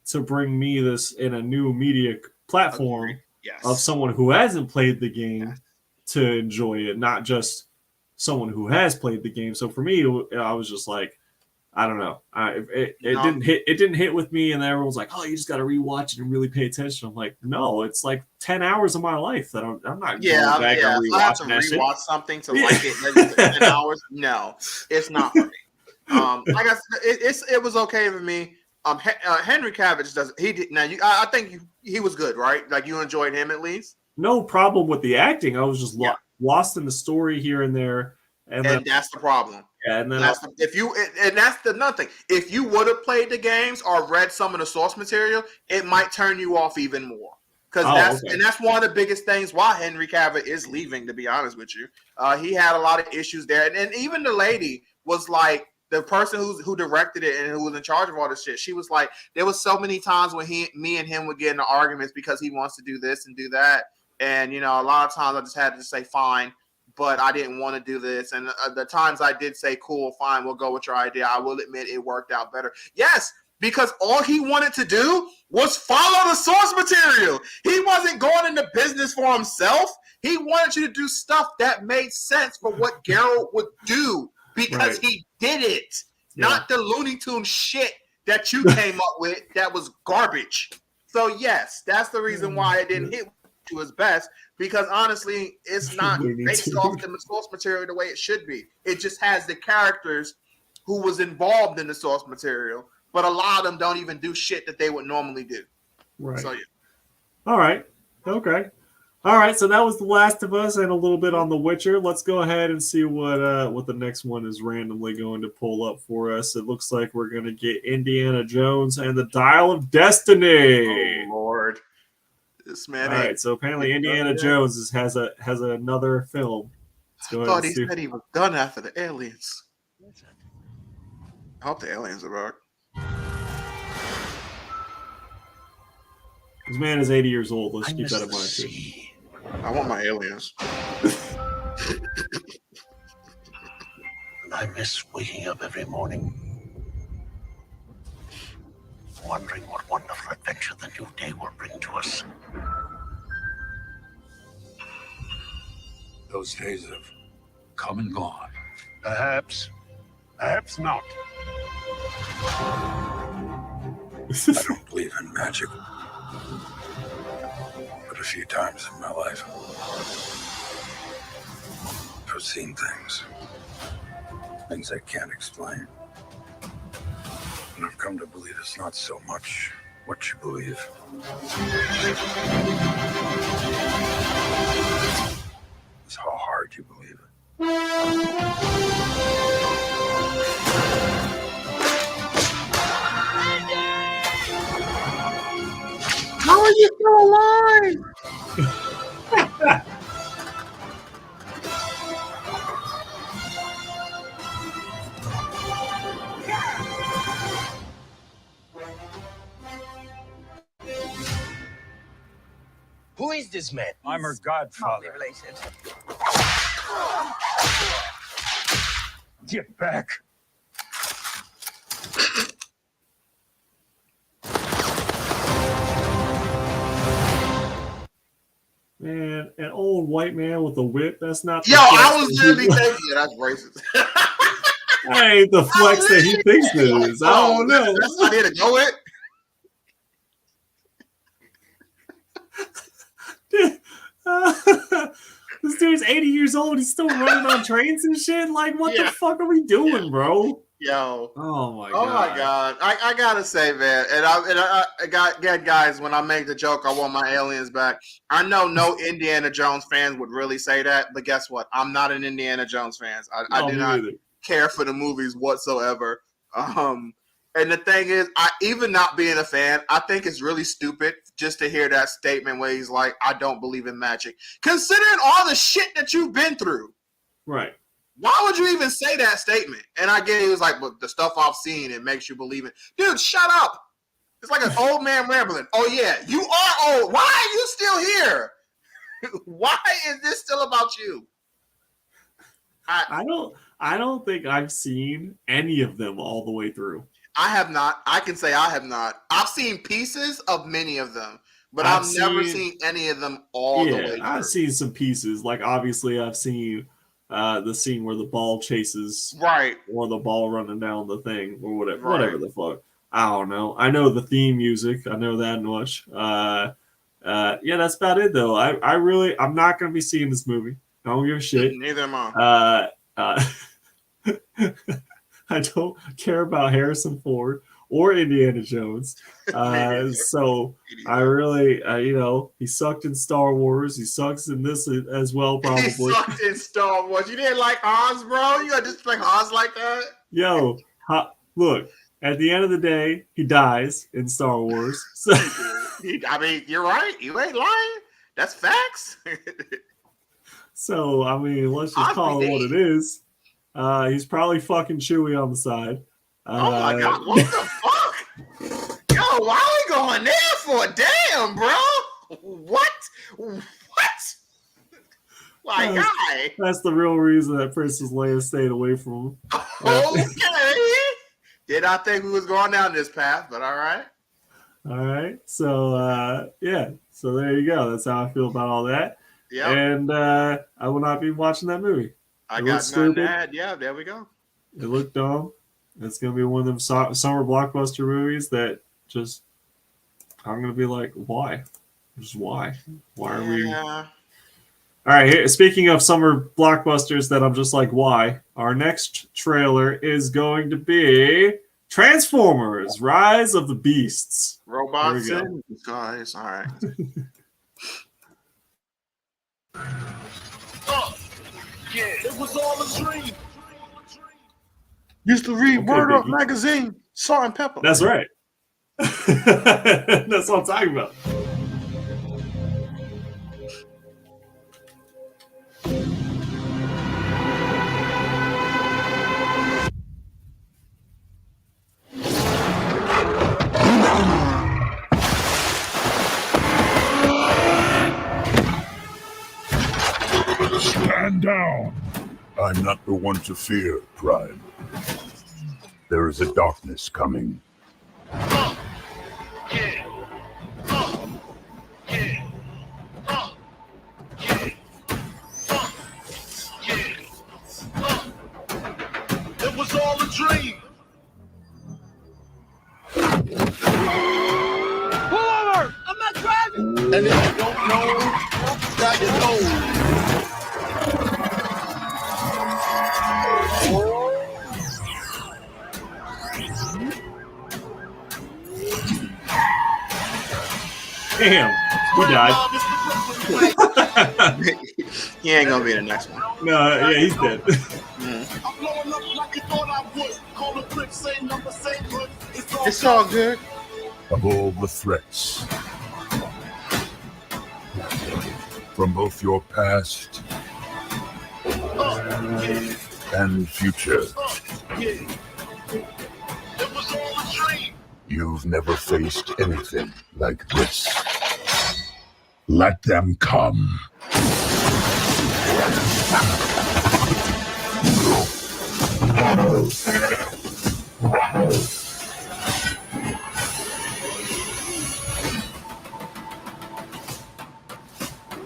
to bring me this in a new media platform Yes. of someone who hasn't played the game Yes. to enjoy it, not just someone who has played the game. So for me, I was just like, I don't know. It didn't hit with me, and everyone's like, "Oh, you just got to rewatch it and really pay attention." I'm like, no, it's like 10 hours of my life that I'm not Yeah, going back and if I have to rewatching that shit. rewatch something to like it maybe 10 hours. No, it's not for me. Like I said, it was okay for me. Henry Cavill does he did now. I think he was good, right? Like you enjoyed him at least. No problem with the acting. I was just lost in the story here and there, and then, that's the problem. yeah, and then That's the nothing. If you would have played the games or read some of the source material, it might turn you off even more. Because that's one of the biggest things why Henry Cavill is leaving. To be honest with you, he had a lot of issues there, and even the lady was like the person who directed it and who was in charge of all this shit. She was like, there was so many times when me and him would get into arguments because he wants to do this and do that, and a lot of times I just had to say fine. But I didn't want to do this. And the times I did say, cool, fine, we'll go with your idea. I will admit it worked out better. Yes, because all he wanted to do was follow the source material. He wasn't going into business for himself. He wanted you to do stuff that made sense for what Geralt would do because he did it. Yeah. Not the Looney Tunes shit that you came up with that was garbage. So, yes, that's the reason why it didn't hit to his best, because honestly, it's not based off the source material the way it should be. It just has the characters who was involved in the source material, but a lot of them don't even do shit that they would normally do. Right. So yeah. All right. Okay. All right. So that was The Last of Us and a little bit on The Witcher. Let's go ahead and see what the next one is randomly going to pull up for us. It looks like we're going to get Indiana Jones and the Dial of Destiny. Oh Lord. This man. All right, so apparently Indiana Jones has another film. I thought he said he was done after the aliens. I hope the aliens are back. This man is 80 years old. Let's keep that in mind too. I want my aliens. I miss waking up every morning, wondering what wonderful adventure the new day will bring to us. Those days have come and gone. Perhaps not. I don't believe in magic. But a few times in my life, I've seen things I can't explain. And I've come to believe it's not so much what you believe. It's how hard you believe it. How are you still alive? Who is this man? I'm her godfather. Related. Get back. Man, an old white man with a whip, that's not Yo, I was really thinking that's racist. That ain't the flex that he thinks it is. I don't know. That's what I need to go with. This dude's 80 years old. He's still running on trains and shit. Like, what the fuck are we doing, bro? Yo. Oh my god. I gotta say, man, and I got guys. When I make the joke, I want my aliens back. I know no Indiana Jones fans would really say that, but guess what? I'm not an Indiana Jones fan. I do not care for the movies whatsoever. And the thing is, even not being a fan, I think it's really stupid just to hear that statement where he's like, I don't believe in magic. Considering all the shit that you've been through. Right. Why would you even say that statement? And I get it was like, but the stuff I've seen, it makes you believe it. Dude, shut up. It's like an old man rambling. Oh, yeah, you are old. Why are you still here? Why is this still about you? I don't think I've seen any of them all the way through. I have not. I can say I have not. I've seen pieces of many of them, but I've never seen any of them all the way through. I've seen some pieces. Like, obviously, I've seen the scene where the ball chases, right, or the ball running down the thing, or whatever the fuck. I don't know. I know the theme music. I know that much. Yeah, that's about it, though. I'm not going to be seeing this movie. I don't give a shit. Neither am I. I don't care about Harrison Ford or Indiana Jones. So I really, he sucked in Star Wars. He sucks in this as well, probably. He sucked in Star Wars. You didn't like Hans, bro? You got to just play Hans like that? Yo, look, at the end of the day, he dies in Star Wars. So. I mean, you're right. You ain't lying. That's facts. So, I mean, let's just call it what it is. He's probably fucking Chewie on the side. Oh my God, what the fuck? Yo, why are we going there for? Damn, bro. What? My guy. That's the real reason that Princess Leia stayed away from him. Okay. Did not think we was going down this path, but all right. All right. So, yeah. So there you go. That's how I feel about all that. Yeah. And I will not be watching that movie. I got none that. Yeah, there we go. It looked dumb. It's going to be one of them summer blockbuster movies that just, I'm going to be like, why? Just why? Why are we? All right. Speaking of summer blockbusters that I'm just like, why? Our next trailer is going to be Transformers: Rise of the Beasts. Robots in disguise. All right. Yeah, it was all a dream. Used to read Word Up magazine, Salt and Pepper. That's right. That's what I'm talking about. Stand down. I'm not the one to fear, Prime. There is a darkness coming. It was all a dream. Pull over! I'm not driving! And if you don't know, now you know. Damn, he died. He ain't gonna be the next one. No, yeah, he's dead. It's all good. Of all the threats, from both your past and future, you've never faced anything like this. Let them come.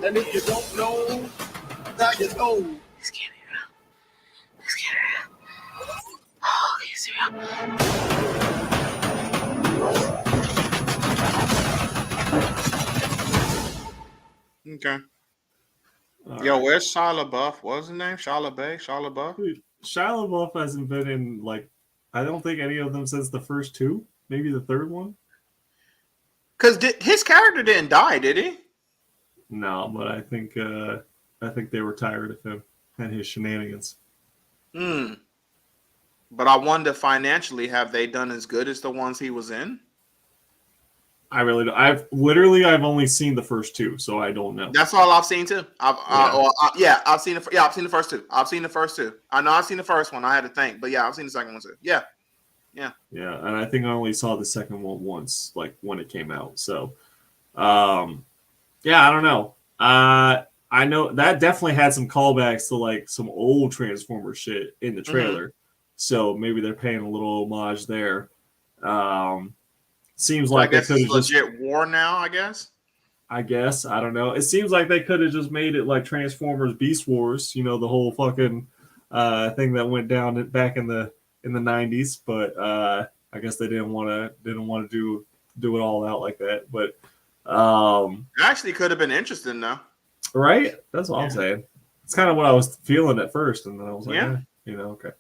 And if you don't know, now you know. This can't be real. This can't be real. Oh, it's real. Okay. Yo, where's Shia LaBeouf? What's his name? Shia LaBeouf? Shia LaBeouf? Dude, Shia LaBeouf hasn't been in, like, I don't think any of them since the first two. Maybe the third one. Because his character didn't die, did he? No, but I think they were tired of him and his shenanigans. But I wonder financially, have they done as good as the ones he was in? I really don't. I've only seen the first two, so I don't know. That's all I've seen too. I've seen I've seen the first two. I've seen the first two. I know I've seen the first one. I had to think, but yeah, I've seen the second one too. Yeah. Yeah, and I think I only saw the second one once, like when it came out. So, yeah, I don't know. I know that definitely had some callbacks to like some old Transformer shit in the trailer. So maybe they're paying a little homage there. Seems like they could have just legit war now. I guess. I don't know. It seems like they could have just made it like Transformers Beast Wars. You know, the whole fucking thing that went down back in the 90s, but I guess they didn't want to do it all out like that. But actually could have been interesting though. Right? That's what I'm saying. It's kind of what I was feeling at first, and then I was like, okay.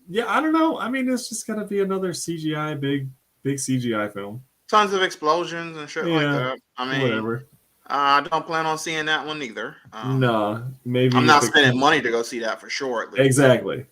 Yeah, I don't know. I mean, it's just gonna be another CGI big CGI film. Tons of explosions and shit like that. I mean, whatever. I don't plan on seeing that one either. No, maybe I'm not spending money to go see that for sure. At least. Exactly.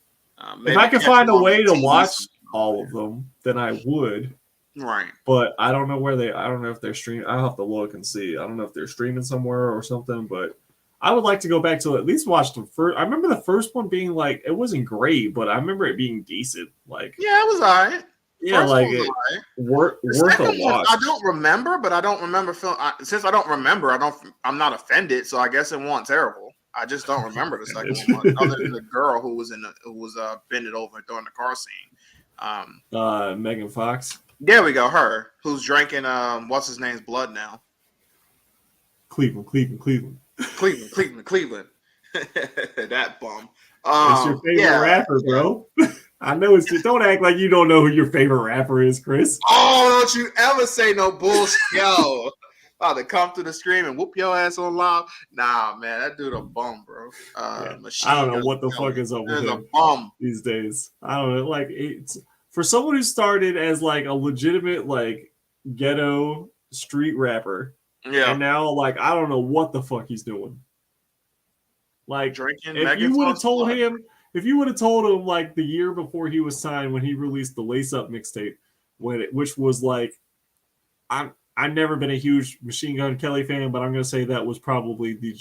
If I could find a way to watch all of them, then I would. Right. But I don't know I don't know if they're streaming. I'll have to look and see. I don't know if they're streaming somewhere or something, but I would like to go back to at least watch the first. I remember the first one being like, it wasn't great, but I remember it being decent. Like, yeah, it was all right. Yeah, first like it worth a watch. I don't remember, but I don't remember film. Since I don't remember, I'm not offended. So I guess it wasn't terrible. I just don't remember the second one, other than the girl who was bended over during the car scene. Megan Fox. There we go. Her who's drinking what's his name's blood now. Cleveland. That bum. It's your favorite rapper, bro. I know it's just, don't act like you don't know who your favorite rapper is, Chris. Oh, don't you ever say no bullshit, yo. About to come to the screen and whoop your ass on live. Nah, man, that dude a bum, bro. I don't know what the fuck is up with him these days. I don't know. Like, it's for someone who started as like a legitimate like ghetto street rapper, and now like I don't know what the fuck he's doing. Like, if you would have told him like the year before he was signed, when he released the Lace Up mixtape, which was like, I've never been a huge Machine Gun Kelly fan, but I'm gonna say that was probably the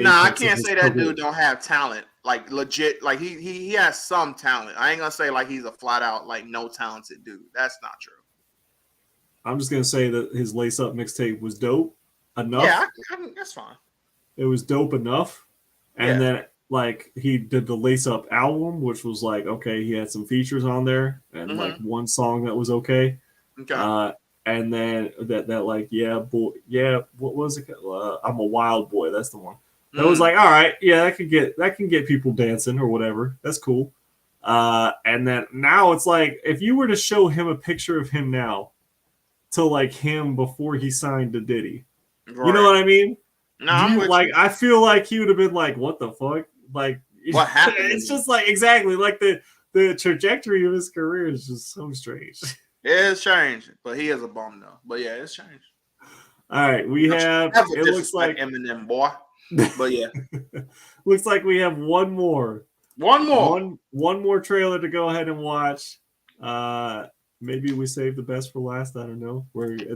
Nah, I can't say that dude don't have talent. Like legit, like he has some talent. I ain't gonna say like he's a flat out like no talented dude. That's not true. I'm just gonna say that his Lace Up mixtape was dope enough. Yeah, that's fine. It was dope enough, and then like he did the Lace Up album, which was like okay, he had some features on there and like one song that was okay. Okay. And then that like what was it? I'm a Wild Boy. That's the one. That was like all right, yeah, that can get people dancing or whatever. That's cool. And then now it's like if you were to show him a picture of him now, to like him before he signed to Diddy, right. You know what I mean? No, I feel like he would have been like, what the fuck? Like what happened? It's just like exactly like the trajectory of his career is just so strange. It's changed, but he is a bum though. But yeah, it's changed. All right, we have. It looks like Eminem, boy. But yeah, looks like we have one more trailer to go ahead and watch. Maybe we save the best for last. I don't know.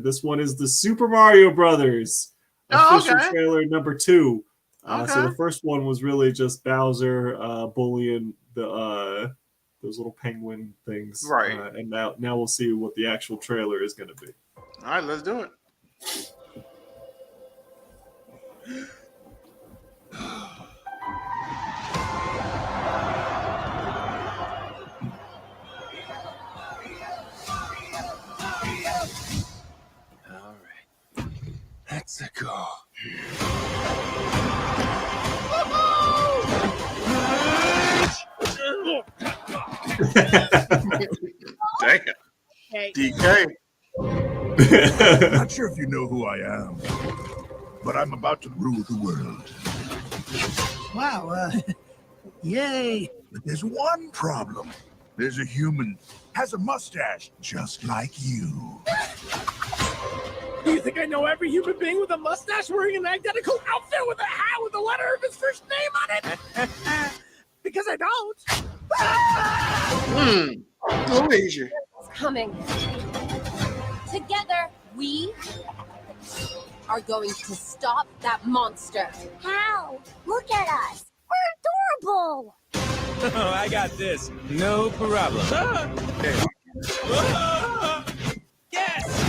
This one is the Super Mario Brothers official trailer number 2. So the first one was really just Bowser bullying the those little penguin things, right? And now we'll see what the actual trailer is going to be. All right, let's do it. All right, let's go. Damn. DK. I'm not sure if you know who I am, but I'm about to rule the world. Wow, yay. But there's one problem. There's a human, has a mustache, just like you. Do you think I know every human being with a mustache wearing an identical outfit with a hat with the letter of his first name on it? Because I don't. Luigi. It's coming. Together, we are going to stop that monster. How? Look at us. We're adorable. I got this. No problem. Yes!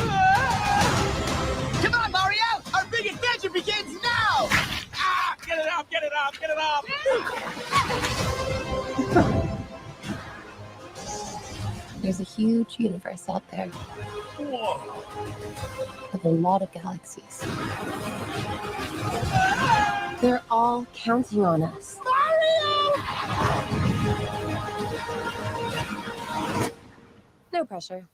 Come on, Mario! Our big adventure begins now! Get it off! Get it off! Get it off! There's a huge universe out there with a lot of galaxies. They're all counting on us. No pressure.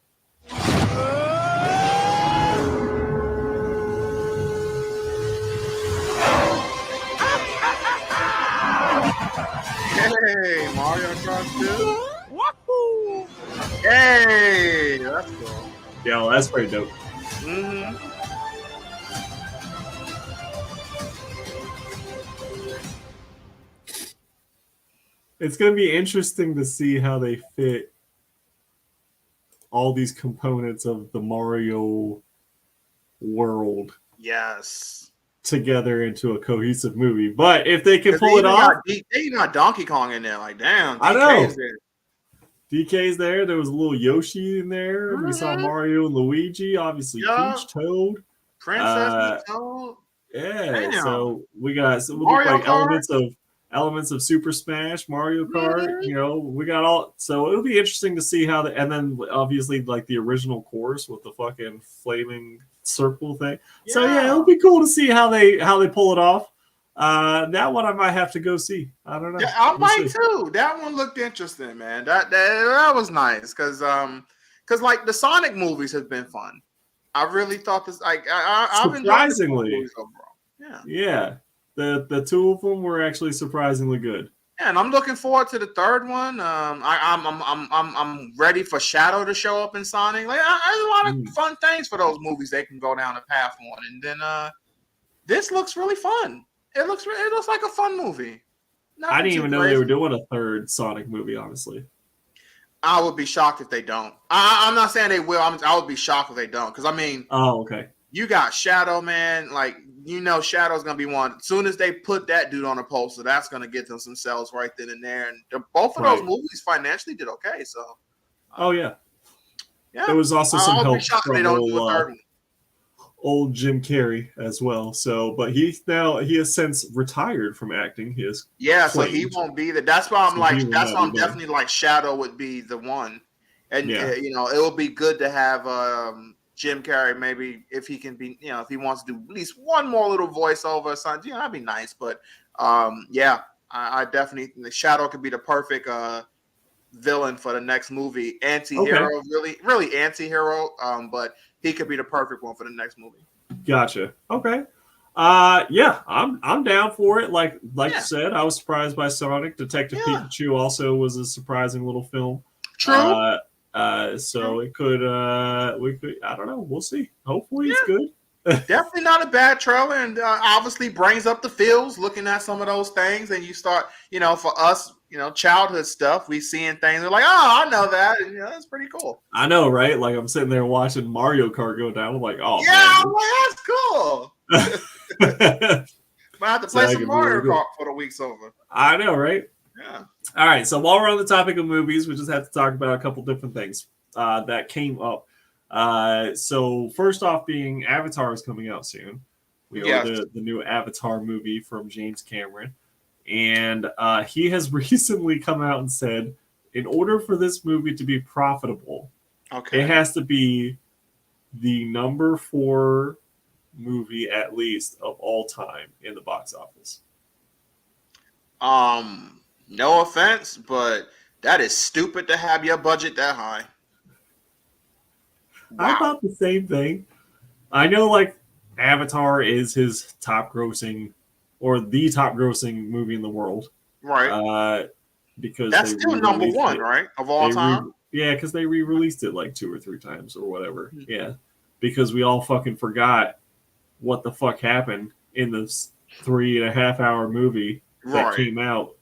Hey, Mario Kart 2. Wahoo! Hey, that's cool. Yeah, well, that's pretty dope. Mm-hmm. It's going to be interesting to see how they fit all these components of the Mario world Yes. together into a cohesive movie. But if they can 'Cause pull it off, they even got Donkey Kong in there. Like, damn, I DK's know. there. DK's there. There was a little Yoshi in there. We saw Mario and Luigi. Obviously, Yeah. Peach, Toad. Princess and Toad. Yeah. Damn. So we got Mario like Kart. elements of Super Smash, Mario Kart. You know, we got all. So it'll be interesting to see how and then obviously like the original course with the fucking flaming circle thing. So yeah, it'll be cool to see how they pull it off. That one I might have to go see. I don't know. Yeah, I We'll might see. too. That one looked interesting, man. That was nice because like the Sonic movies have been fun. I really thought this like I've enjoyed the Surprisingly, movies overall. Yeah. Yeah, the two of them were actually surprisingly good. Yeah, and I'm looking forward to the third one. I'm ready for Shadow to show up in Sonic. Like, there's a lot of fun things for those movies they can go down the path on, and then this looks really fun. It looks like a fun movie. I didn't even know they were doing a third Sonic movie. Honestly, I would be shocked if they don't. I'm not saying they will. I would be shocked if they don't because I mean, oh okay. You got Shadow, man. Like, you know, Shadow's gonna be one. As soon as they put that dude on a poster, that's gonna get them some sales right then and there. And both of those movies financially did okay. So, oh yeah, yeah. There was also some I'll help be shocked if from they don't do a third one. old Jim Carrey as well. So, but he has since retired from acting. He is so he won't be there. That's why I'm definitely like Shadow would be the one. And you know, it would be good to have Jim Carrey, maybe if he can be, you know, if he wants to do at least one more little voiceover or something, you know, that'd be nice. But I definitely think Shadow could be the perfect villain for the next movie. Anti-hero, really anti-hero. But he could be the perfect one for the next movie. Gotcha. Okay. Yeah, I'm down for it. Like you said, I was surprised by Sonic. Detective Pikachu also was a surprising little film. True. So it could we could, I don't know, we'll see. Hopefully it's good. Definitely not a bad trailer, and obviously brings up the feels looking at some of those things. And you start, you know, for us, you know, childhood stuff, we seeing things. We're like, oh, I know that. And, you know, that's pretty cool. I know, right? Like I'm sitting there watching Mario Kart go down. I'm like, oh yeah, man, well, that's cool. Might have to play some Mario Kart for the week's over. I know, right? Yeah. All right. So while we're on the topic of movies, we just have to talk about a couple different things that came up. So first off, being Avatar is coming out soon. We are the new Avatar movie from James Cameron, and he has recently come out and said, in order for this movie to be profitable, it has to be the number 4 movie at least of all time in the box office. No offense, but that is stupid to have your budget that high. Wow. I thought the same thing. I know, like, Avatar is his top grossing or the top grossing movie in the world. Right. Because that's still number 1, right? Of all time? Yeah, because they re-released it like 2 or 3 times or whatever. Mm-hmm. Yeah. Because we all fucking forgot what the fuck happened in this 3.5-hour movie that came out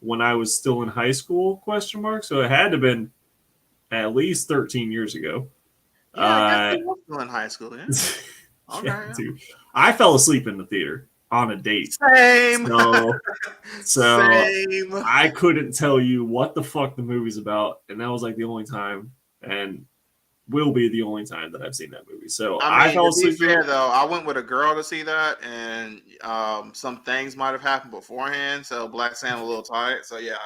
when I was still in high school, ? So it had to have been at least 13 years ago. I guess he was still in high school. Yeah. Okay. Yeah, dude. I fell asleep in the theater on a date. Same. So Same. I couldn't tell you what the fuck the movie's about, and that was like the only time, and will be the only time that I've seen that movie. So I fell to be asleep. fair though, I went with a girl to see that, and some things might have happened beforehand. So Black Santa a little tight. So yeah.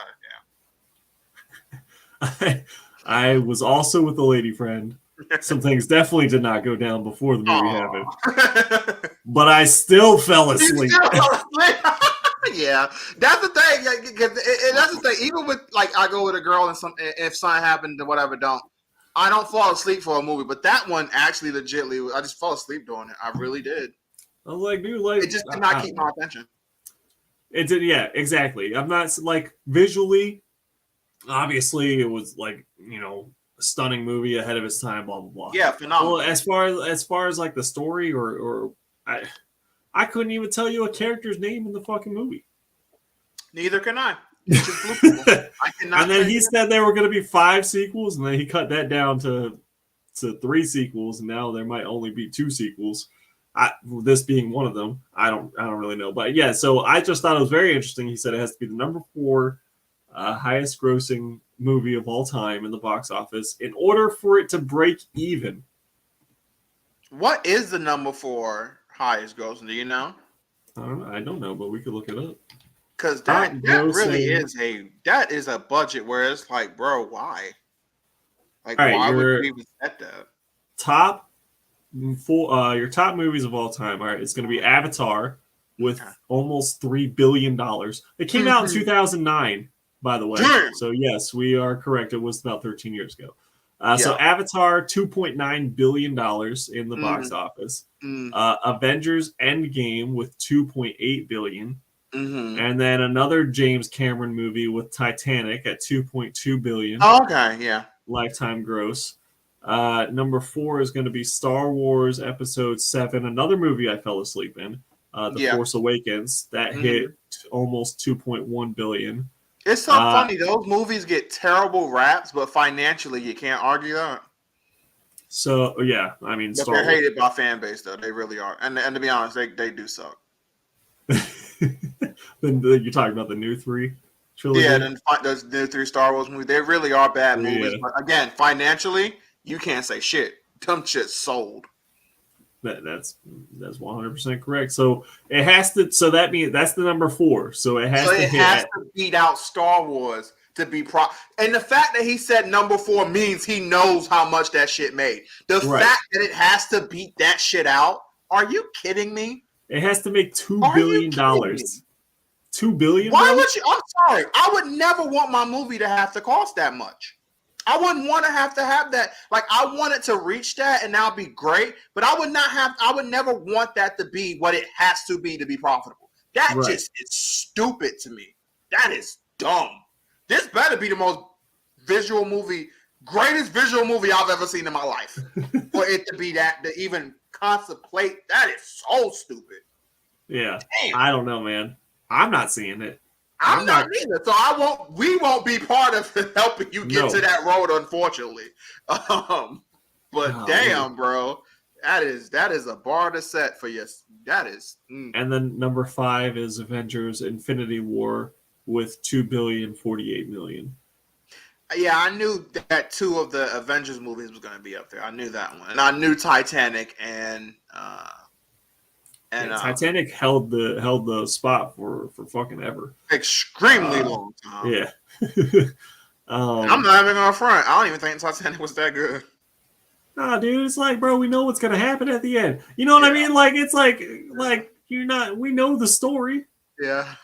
I was also with a lady friend. Some things definitely did not go down before the movie happened, but I still fell asleep. Yeah, that's the thing. That's the thing. Even with like, I go with a girl and if something happened or whatever, I don't fall asleep for a movie. But that one actually, legitly, I just fell asleep doing it. I really did. I was like, dude, like it just did not keep my attention. It did, yeah, exactly. I'm not like visually. Obviously, it was like, you know, a stunning movie ahead of its time. Blah blah blah. Yeah, phenomenal. Well, as far as like the story, or I couldn't even tell you a character's name in the fucking movie. Neither can I. I cannot. And then he said there were going to be 5 sequels, and then he cut that down to 3 sequels, and now there might only be 2 sequels. This being one of them. I don't really know, but yeah. So I just thought it was very interesting. He said it has to be the number 4 highest grossing movie of all time in the box office in order for it to break even. What is the number 4 highest grossing? Do you know? I don't know, but we could look it up. Because that really is a budget where it's like, bro, why? Like, right, why would you even set that? Your top movies of all time. All right, it's going to be Avatar with almost $3 billion. It came out in 2009, by the way. So yes, we are correct. It was about 13 years ago. So Avatar, $2.9 billion in the box office. Avengers Endgame with $2.8 billion. And then another James Cameron movie with Titanic at $2.2 billion. Oh, okay, yeah. Lifetime gross. Number 4 is going to be Star Wars Episode 7, another movie I fell asleep in. The Force Awakens, that hit almost $2.1 billion. It's so funny. Those movies get terrible raps, but financially, you can't argue that. So yeah, I mean, but they're hated by fan base, though. They really are, and to be honest, they do suck. Then you're talking about the new 3 trilogy. Yeah, then those new 3 Star Wars movies, they really are bad movies. But again, financially, you can't say shit. Them shit sold. That's 100% correct. So it has to. So that means that's the number 4. So it has to beat out Star Wars to be And the fact that he said number 4 means he knows how much that shit made. The fact that it has to beat that shit out. Are you kidding me? It has to make $2 billion. $2 billion. Why would you? I'm sorry. I would never want my movie to have to cost that much. I wouldn't want to have that. Like, I want it to reach that, and that'll be great. But I would never want that to be what it has to be profitable. That just is stupid to me. That is dumb. This better be the most greatest visual movie I've ever seen in my life. For it to be that, to even contemplate, that is so stupid. Yeah. Damn. I don't know, man. I'm not seeing it. I'm not either. So we won't be part of helping you get to that road, unfortunately. But damn, bro. That is a bar to set for you. That is. And then number 5 is Avengers Infinity War with $2.048 billion. Yeah, I knew that 2 of the Avengers movies was going to be up there. I knew that one. And I knew Titanic and Titanic held the spot for fucking ever. Extremely long time. Yeah. I'm not even gonna front. I don't even think Titanic was that good. Nah, dude, it's like, bro, we know what's gonna happen at the end. You know what I mean? Like, it's like you're not. We know the story. Yeah.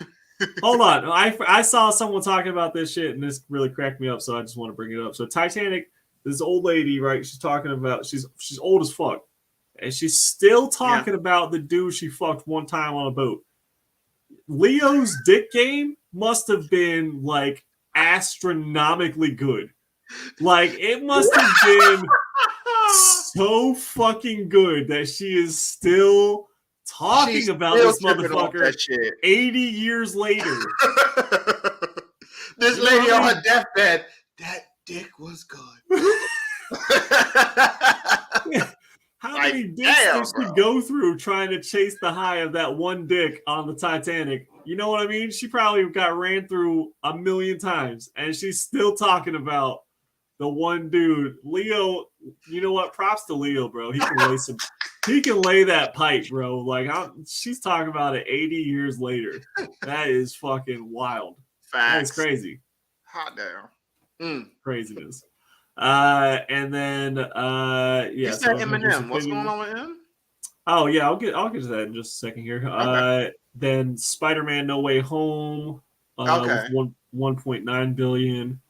Hold on, I saw someone talking about this shit, and this really cracked me up. So I just want to bring it up. So Titanic, this old lady, right? She's talking about she's old as fuck. And she's still talking about the dude she fucked one time on a boat. Leo's dick game must have been like astronomically good. Like, it must have been so fucking good that she is still talking about this motherfucker 80 years later. This lady on her deathbed, that dick was good. How Like, many dicks damn, did she bro. go through trying to chase the high of that one dick on the Titanic? You know what I mean? She probably got ran through a million times, and she's still talking about the one dude. Leo, you know what? Props to Leo, bro. He can lay that pipe, bro. Like she's talking about it 80 years later. That is fucking wild. Facts. That is crazy. Hot damn. Craziness. And then yeah. You So said Avengers Eminem. What's Infinity going on with him? Oh yeah, I'll get to that in just a second here. Okay. Then Spider-Man: No Way Home Okay. with 1.9 billion.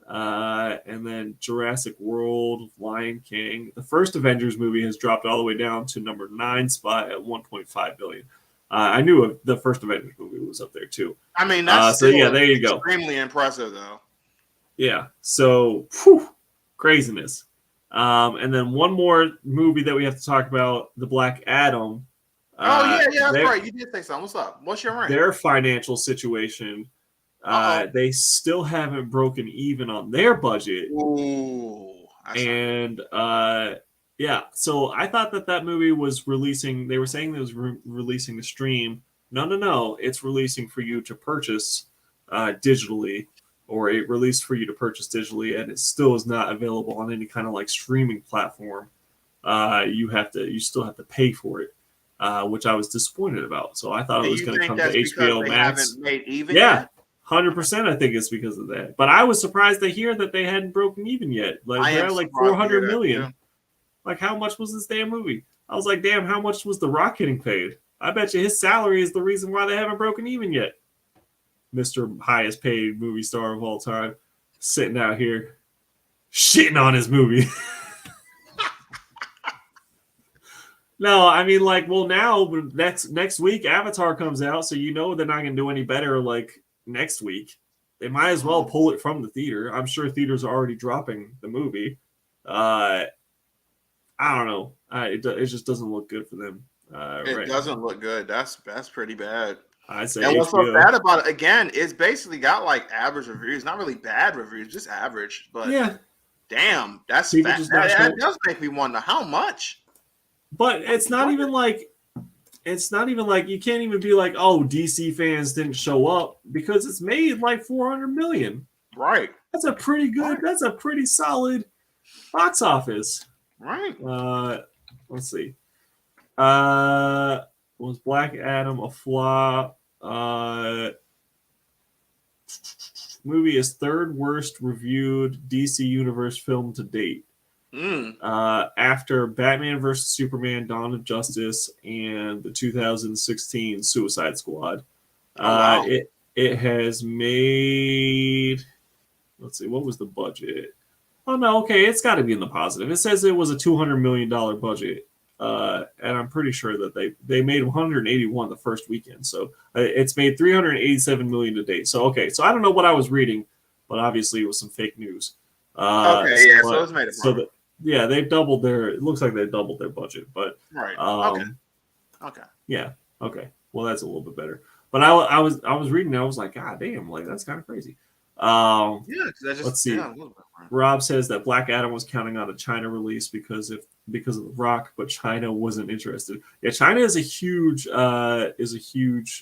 And then Jurassic World, Lion King. The first Avengers movie has dropped all the way down to number 9 spot at 1.5 billion. I knew the first Avengers movie was up there too. I mean, that's so yeah, there you go. Extremely impressive though. Yeah. So craziness. And then one more movie that we have to talk about, The Black Adam. Oh yeah, that's right. You did say something. What's up? What's your rank? Their financial situation. They still haven't broken even on their budget. Ooh, and yeah, so I thought that movie was releasing. They were saying it was releasing the stream. No, it's releasing for you to purchase digitally, or it released for you to purchase digitally, and it still is not available on any kind of like streaming platform. You still have to pay for it, which I was disappointed about. So I thought it was going to come to HBO Max. Haven't made even Yeah. yet? 100%, I think it's because of that. But I was surprised to hear that they hadn't broken even yet. Like they're at like 400 million. Yeah. Like, how much was this damn movie? I was like, damn, how much was The Rock getting paid? I bet you his salary is the reason why they haven't broken even yet. Mr. Highest paid movie star of all time, sitting out here shitting on his movie. No, I mean, like, well, now next week Avatar comes out, so you know they're not gonna do any better. Like next week, they might as well pull it from the theater. I'm sure theaters are already dropping the movie. I don't know. It just doesn't look good for them. It doesn't look good. That's pretty bad. I say. And what's so bad about it? Again, it's basically got like average reviews, not really bad reviews, just average. But yeah, damn, that's people fat. just That does make me wonder how much. But it's not even like you can't even be like, oh, DC fans didn't show up, because it's made like 400 million. Right. That's a pretty good. That's a pretty solid box office. Right. Let's see. Was Black Adam a flop? Movie is third worst reviewed DC Universe film to date. After Batman vs. Superman, Dawn of Justice, and the 2016 Suicide Squad. Wow. It has made, let's see, what was the budget? Oh no, okay, it's got to be in the positive. It says it was a $200 million budget, and I'm pretty sure that they made 181 the first weekend. So it's made 387 million to date. So okay, so I don't know what I was reading, but obviously it was some fake news. So it's made it. Yeah, they've doubled their. It looks like they doubled their budget, but right. Okay. Yeah. Okay. Well, that's a little bit better. But I was reading it, I was like, God damn, like that's kind of crazy. Yeah. Let's see. Rob says that Black Adam was counting on a China release because of The Rock, but China wasn't interested. Yeah, China is a huge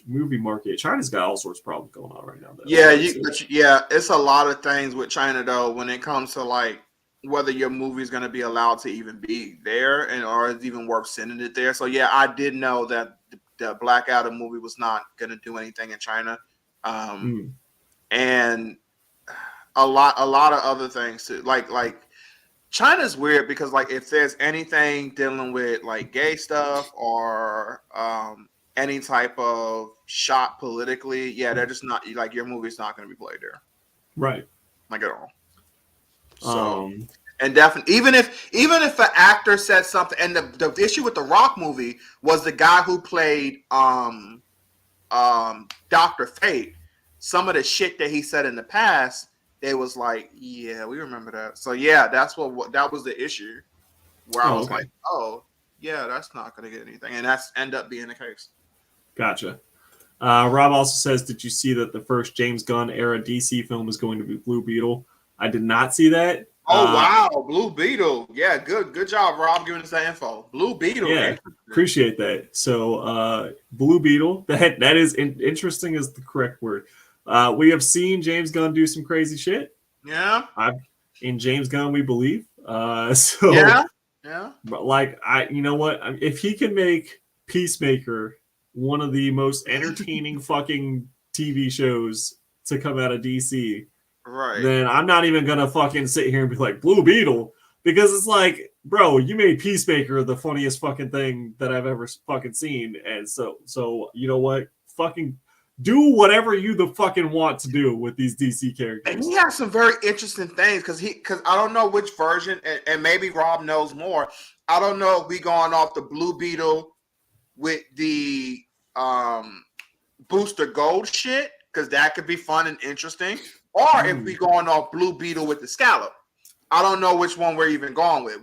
movie market. China's got all sorts of problems going on right now. Though. Yeah, it's a lot of things with China though when it comes to like whether your movie is going to be allowed to even be there or it's even worth sending it there. So yeah, I did know that the Black Adam movie was not going to do anything in China, and a lot of other things too. Like China's weird because like if there's anything dealing with like gay stuff or any type of shot politically, yeah, they're just not like your movie's not going to be played there, right? Like at all. So and definitely even if an actor said something, and the issue with the Rock movie was the guy who played Dr. Fate, some of the shit that he said in the past, they was like, yeah, we remember that. So yeah, that's what that was the issue where I was like, oh yeah, that's not gonna get anything, and that's end up being the case. Gotcha. Rob also says, did you see that the first James Gunn era DC film is going to be Blue Beetle? I did not see that. Oh wow, Blue Beetle. Yeah, good job, Rob, giving us that info. Blue Beetle. Yeah, appreciate that. So Blue Beetle, that is interesting is the correct word. We have seen James Gunn do some crazy shit. Yeah. In James Gunn we believe. So yeah. But like you know what? If he can make Peacemaker one of the most entertaining fucking TV shows to come out of DC, right? Then I'm not even gonna fucking sit here and be like Blue Beetle, because it's like, bro, you made Peacemaker the funniest fucking thing that I've ever fucking seen, and so you know what? Fucking do whatever you the fucking want to do with these DC characters. And he has some very interesting things because I don't know which version, and maybe Rob knows more. I don't know if we going off the Blue Beetle with the Booster Gold shit, because that could be fun and interesting, or if we going off Blue Beetle with the Scallop. I don't know which one we're even going with,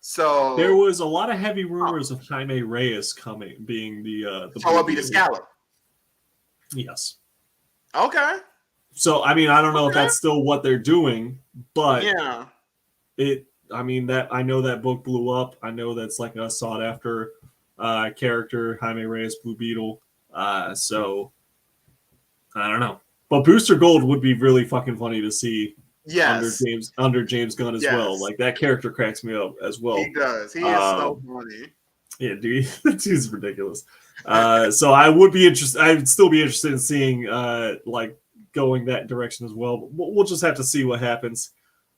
So there was a lot of heavy rumors of Jaime Reyes being the so it'll be the Scallop. Yes. Okay. So I mean, I don't know if that's still what they're doing, but yeah, I mean that I know that book blew up. I know that's like a sought after character, Jaime Reyes, Blue Beetle. So I don't know, but Booster Gold would be really fucking funny to see. Yes. Under James Gunn as well. Like that character cracks me up as well. He does. He is so funny. Yeah, dude, that dude's ridiculous. So I would be interested. I would still be interested in seeing like going that direction as well. But we'll just have to see what happens.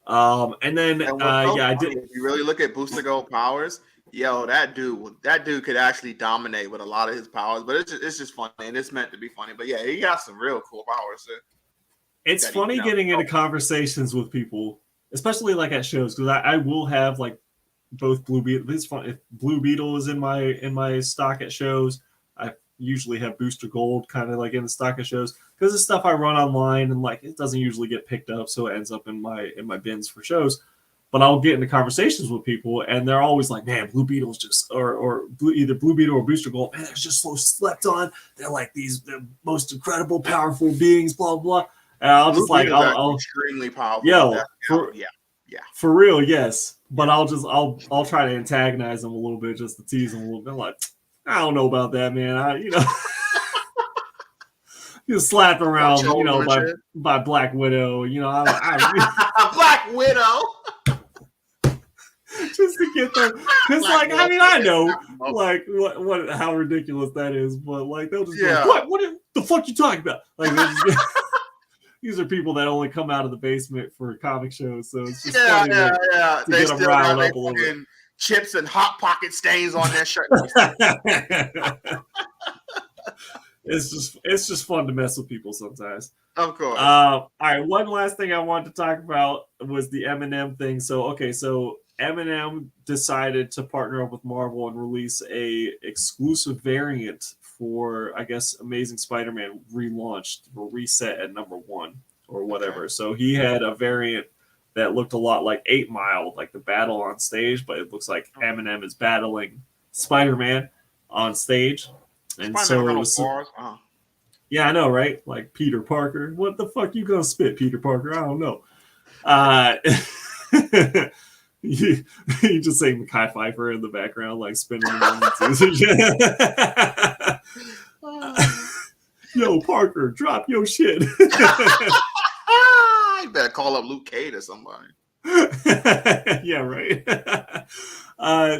And then I did. If you really look at Booster Gold powers, yo, that dude could actually dominate with a lot of his powers. But it's just funny, and it's meant to be funny. But yeah, he got some real cool powers. It's funny getting into conversations with people, especially like at shows, because I will have like both Blue Beetle. It's fun if Blue Beetle is in my stock at shows. I usually have Booster Gold kind of like in the stock at shows because it's stuff I run online and like it doesn't usually get picked up, so it ends up in my bins for shows. But I'll get into conversations with people, and they're always like, "Man, Blue Beetle's just either Blue Beetle or Booster Gold. Man, they're just so slept on. They're like the most incredible, powerful beings." Blah blah. And I'll just like I'll extremely powerful. Yo, yeah, for real, yes. But I'll try to antagonize them a little bit just to tease them a little bit. Like, I don't know about that, man. You slapped around, by Black Widow. Black Widow. Just to get them, because like I know like what how ridiculous that is, but like they'll just be like, what the fuck you talking about? Like these are people that only come out of the basement for comic shows, so it's just funny to they get them riled up a little bit. Chips and Hot Pocket stains on their shirt. It's just fun to mess with people sometimes. Of course. All right, one last thing I wanted to talk about was the M&M thing. So M&M decided to partner up with Marvel and release a exclusive variant for, I guess, Amazing Spider-Man relaunched or reset at #1 or whatever. Okay. So he had a variant that looked a lot like 8 Mile, like the battle on stage, but it looks like M&M is battling Spider-Man on stage. And Spider-Man so it was yeah, I know, right? Like Peter Parker. What the fuck you gonna spit, Peter Parker? I don't know. You just say Mekhi Phifer in the background, like spinning. Yo, Parker, drop your shit. You better call up Luke Cage or somebody. Yeah, right.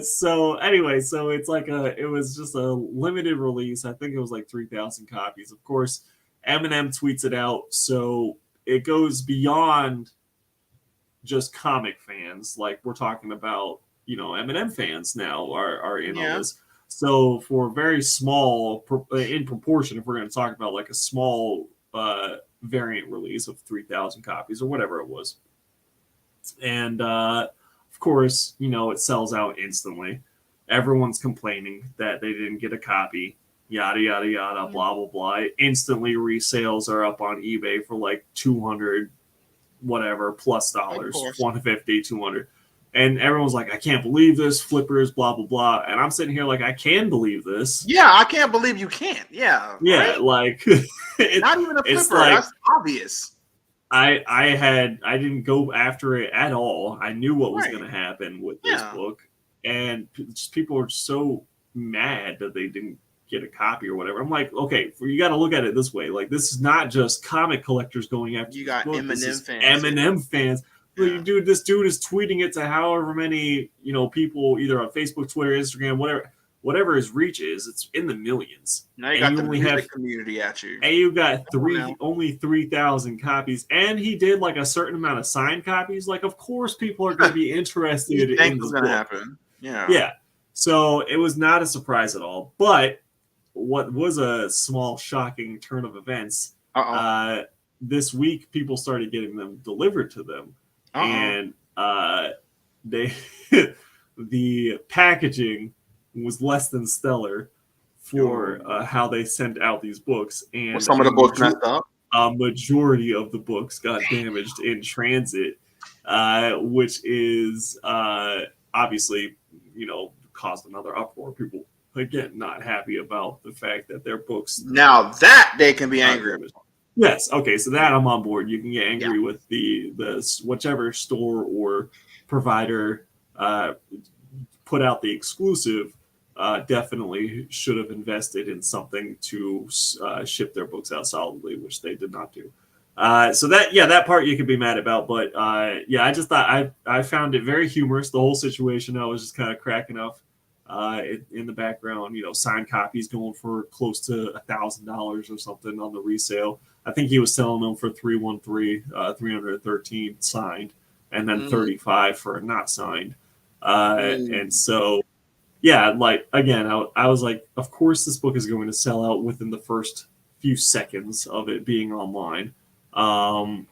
So anyway, so it's like it was just a limited release. I think it was like 3,000 copies. Of course, Eminem tweets it out, so it goes beyond just comic fans. Like we're talking about, Eminem fans now are in on this. So for very small, in proportion, if we're going to talk about like a small variant release of 3,000 copies or whatever it was, and of course, it sells out instantly. Everyone's complaining that they didn't get a copy. Yada yada yada, blah blah blah. Instantly, resales are up on eBay for like 200, whatever plus dollars, 150, 200. And everyone's like, I can't believe this, flippers, blah, blah, blah. And I'm sitting here like, I can believe this. Yeah, I can't believe you can't. Yeah. Yeah, right? Like. Not even a flipper. Like, that's obvious. I didn't go after it at all. I knew what was Right. going to happen with this Yeah. book, and just people are so mad that they didn't get a copy or whatever. I'm like, okay, you got to look at it this way. Like, this is not just comic collectors going after You this got book. This Eminem is fans. Eminem fans. Yeah. Dude, this dude is tweeting it to however many people, either on Facebook, Twitter, Instagram, whatever his reach is. It's in the millions. Now you And got the only music have community at you. and you got Come on now. only 3,000 copies, and he did like a certain amount of signed copies. Like, of course, people are going to be interested You in think this what's gonna book. happen? Yeah. Yeah, so it was not a surprise at all. But what was a small, shocking turn of events? This week, people started getting them delivered to them, and they the packaging was less than stellar for how they sent out these books, and Well, some of the books messed up. A majority of the books got damaged in transit, which is obviously caused another uproar. People again not happy about the fact that their books Now that they can be angry. Yes. Okay. So that I'm on board. You can get angry with the whichever store or provider put out the exclusive. Definitely should have invested in something to ship their books out solidly, which they did not do. So that part you could be mad about, but I just thought I found it very humorous. The whole situation, I was just kind of cracking up in the background. Signed copies going for close to $1,000 or something on the resale. I think he was selling them for 313 signed, and then 35 for not signed. And so, yeah, like again, I was like, of course this book is going to sell out within the first few seconds of it being online. But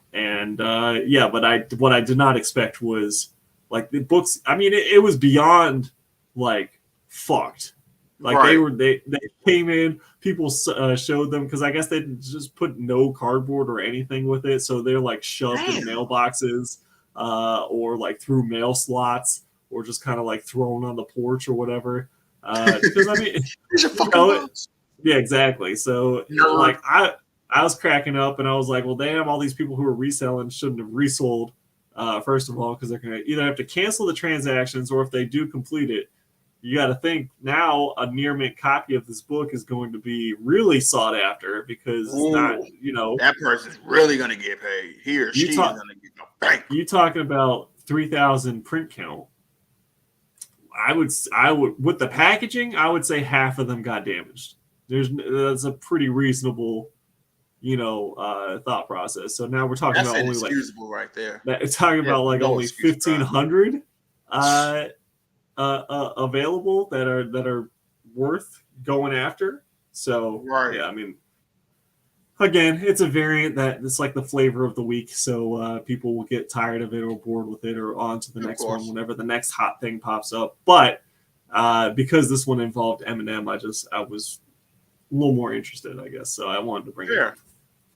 what I did not expect was like the books. I mean, it was beyond like fucked. Like they came in, people showed them because I guess they just put no cardboard or anything with it, so they're like shoved in mailboxes or like through mail slots or just kind of like thrown on the porch or whatever. Because I mean, yeah, exactly. So like I was cracking up and I was like, well, damn, all these people who are reselling shouldn't have resold. First of all, because they're gonna either have to cancel the transactions or if they do complete it. You got to think now a near mint copy of this book is going to be really sought after because it's not, that person's really going to get paid. He or she is going to get no bank. You talking about 3,000 print count? I would with the packaging, I would say half of them got damaged. That's a pretty reasonable, thought process. So now we're talking about only inexcusable right there. It's talking about like only 1,500. Available that are worth going after. So yeah, I mean, again, it's a variant that it's like the flavor of the week. So people will get tired of it or bored with it or on to the next one whenever the next hot thing pops up. But because this one involved Eminem, I was a little more interested, I guess. So I wanted to bring it up.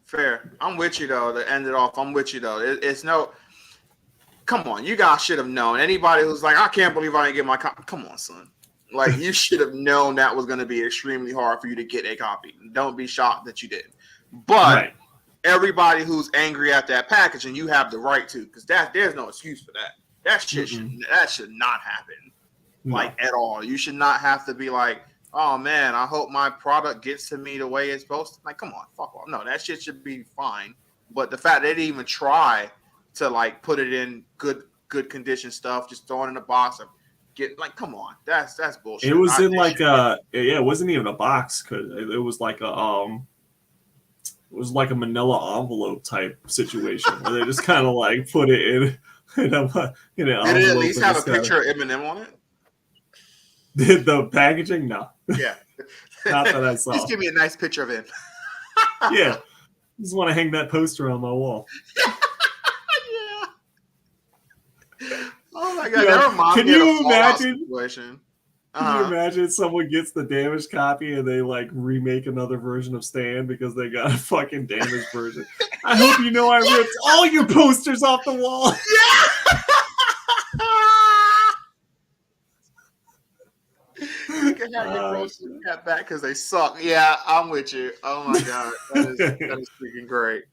Fair. I'm with you though. To end it off, I'm with you though. It's no. Come on, you guys should have known. Anybody who's like, I can't believe I didn't get my copy. Come on, son. Like, you should have known that was going to be extremely hard for you to get a copy. Don't be shocked that you didn't. But everybody who's angry at that packaging, you have the right to, because there's no excuse for that. That shit should not happen, like at all. You should not have to be like, oh man, I hope my product gets to me the way it's supposed to. Like, come on, fuck off. No, that shit should be fine. But the fact they didn't even try to like put it in good condition stuff, just throw it in a box and get like, come on, that's bullshit. It was in like it wasn't even a box because it was like a manila envelope type situation where they just kind of like put it in an envelope. Did it at least have a picture of Eminem on it? Did the packaging? No. Yeah. Not that I saw. Just give me a nice picture of him. Yeah. Just want to hang that poster on my wall. Oh my god, that reminds me of a Fallout situation. Can you imagine someone gets the damaged copy and they like remake another version of Stan because they got a fucking damaged version? I hope you know I ripped all your posters off the wall. You can have your posters cut back because they suck. Yeah, I'm with you. Oh my god, that is freaking great.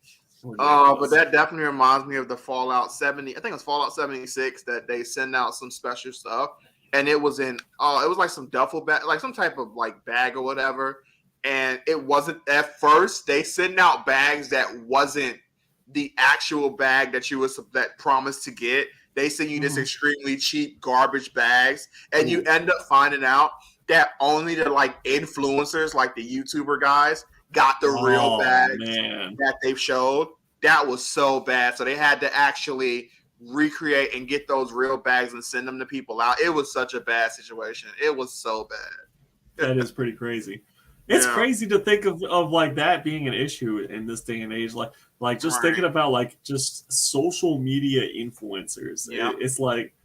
But that definitely reminds me of the Fallout 70. I think it was Fallout 76 that they send out some special stuff, and it was in it was like some duffel bag, like some type of like bag or whatever. And it wasn't at first. They send out bags that wasn't the actual bag that you was that promised to get. They send you this extremely cheap garbage bags, and you end up finding out that only the like influencers, like the YouTuber guys, got the real bags that they've showed. That was so bad. So they had to actually recreate and get those real bags and send them to people out. It was such a bad situation. It was so bad. That is pretty crazy. It's crazy to think of like that being an issue in this day and age. Like just thinking about like just social media influencers. It's like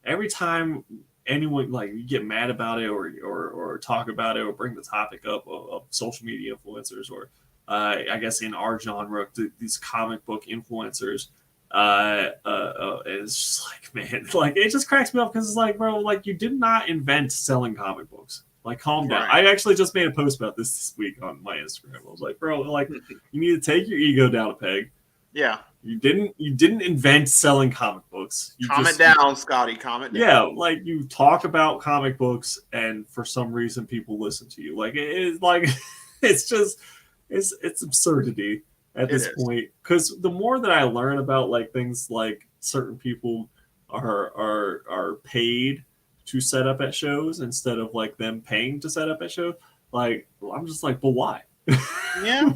every time anyone like you get mad about it or talk about it or bring the topic up of social media influencers or I guess in our genre these comic book influencers, it's just like, man, like it just cracks me up because it's like, bro, like you did not invent selling comic books. Like, calm down. I actually just made a post about this week on my Instagram. I was like, bro, like you need to take your ego down a peg. Yeah. You didn't invent selling comic books. Calm it down, Scotty. Calm it down. Yeah, like you talk about comic books, and for some reason, people listen to you. Like it's like it's just it's absurdity at this point. Because the more that I learn about like things like certain people are paid to set up at shows instead of like them paying to set up at shows, like I'm just like, but why? Yeah.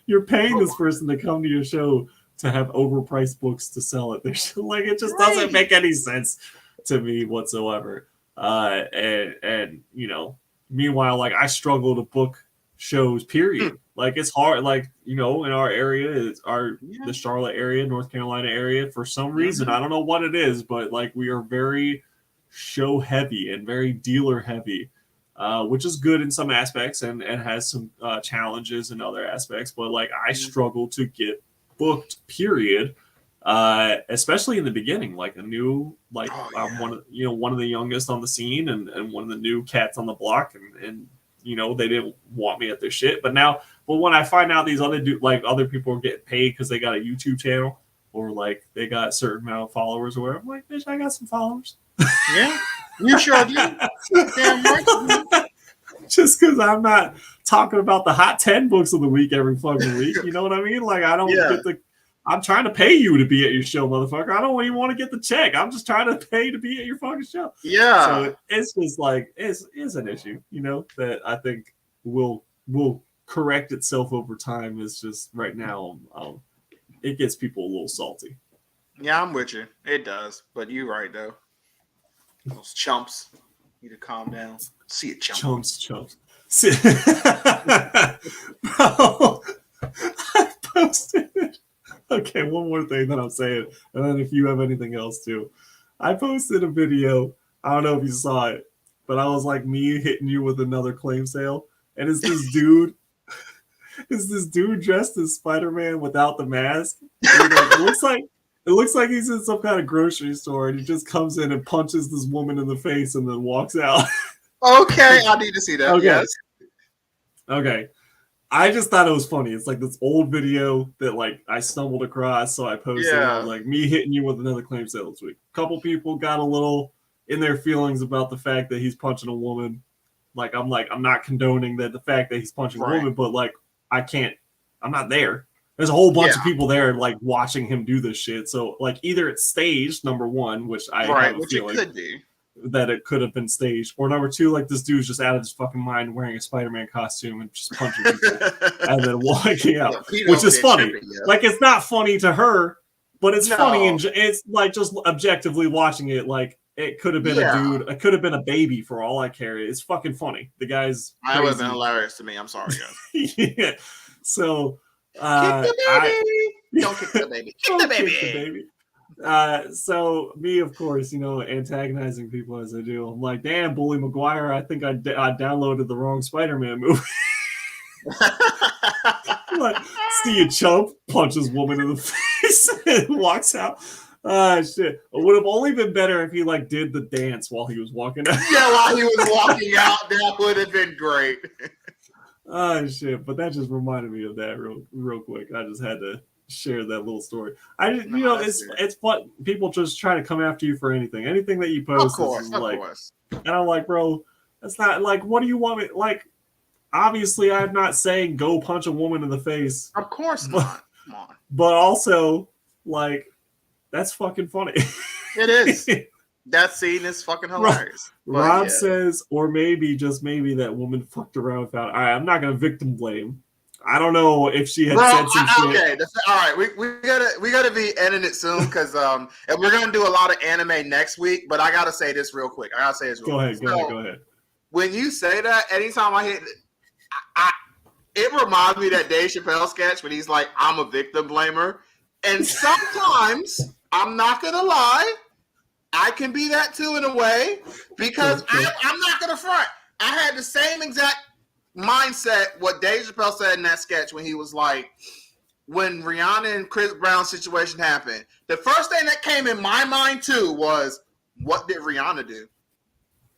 You're paying this person to come to your show to have overpriced books to sell at their show. Like it just doesn't make any sense to me whatsoever. And you know, meanwhile, like I struggle to book shows, period. Like it's hard, like, you know, in our area, the Charlotte area, North Carolina area, for some reason, I don't know what it is, but like we are very show heavy and very dealer heavy. Which is good in some aspects and has some challenges in other aspects. But like I struggle to get booked, period. Especially in the beginning, like I'm one of the youngest on the scene and one of the new cats on the block, and you know they didn't want me at their shit. But when I find out these other people are getting paid because they got a YouTube channel or like they got a certain amount of followers or whatever, I'm like, bitch, I got some followers. Yeah. You sure do. Damn right. Just because I'm not talking about the hot 10 books of the week every fucking week. You know what I mean? Like, I don't get I'm trying to pay you to be at your show, motherfucker. I don't even want to get the check. I'm just trying to pay to be at your fucking show. Yeah. So it's just like, it's an issue, you know, that I think will correct itself over time. It's just right now, it gets people a little salty. Yeah, I'm with you. It does. But you're right, though. Those chumps need to calm down. See it, chumps. Bro, I posted it. Okay, one more thing that I'm saying, and then if you have anything else too. I posted a video. I don't know if you saw it, but I was like me hitting you with another claim sale, and it's this dude. It's this dude dressed as Spider-Man without the mask. It looks like he's in some kind of grocery store and he just comes in and punches this woman in the face and then walks out. Okay, I need to see that. Okay. Yes. Okay. I just thought it was funny. It's like this old video that like I stumbled across, so I posted it. I was like, me hitting you with another claim sale this week. A couple people got a little in their feelings about the fact that he's punching a woman. I'm not condoning the fact that he's punching a woman, but like I'm not there. There's a whole bunch of people there like watching him do this shit. So like either it's staged, number one, which I have a feeling that it could have been staged, or number two, like this dude's just out of his fucking mind wearing a Spider-Man costume and just punching people and then walking out, which is funny. Like it's not funny to her, but it's funny and it's like just objectively watching it. Like it could have been a dude, it could have been a baby for all I care. It's fucking funny. The guy's that would have been hilarious to me. I'm sorry, guys. Yeah. So. Kick the baby! Don't kick the baby. Kick the baby. So me, of course, you know, antagonizing people as I do. I'm like, damn, Bully Maguire. I think I downloaded the wrong Spider-Man movie. Like, see a chump, punches woman in the face, and walks out. Shit. It would have only been better if he like did the dance while he was walking out. Yeah, while he was walking out, that would have been great. Oh shit! But that just reminded me of that real quick. I just had to share that little story. It's what people just try to come after you for anything. Anything that you post is like, and I'm like, bro, that's not like. What do you want me like? Obviously, I'm not saying go punch a woman in the face. Of course not. Come on. But also, like, that's fucking funny. It is. That scene is fucking hilarious. Rob says, or maybe, just maybe, that woman fucked around without. All right, I'm not gonna victim blame. I don't know if she had said some shit. Okay, all right. We gotta be ending it soon because and we're gonna do a lot of anime next week. But I gotta say this real quick. Go ahead. When you say that, anytime I hit, it reminds me of that Dave Chappelle sketch when he's like, "I'm a victim blamer," and sometimes I'm not gonna lie. I can be that too in a way because I'm not going to front. I had the same exact mindset what Dave Chappelle said in that sketch when he was like, when Rihanna and Chris Brown's situation happened, the first thing that came in my mind too was, what did Rihanna do?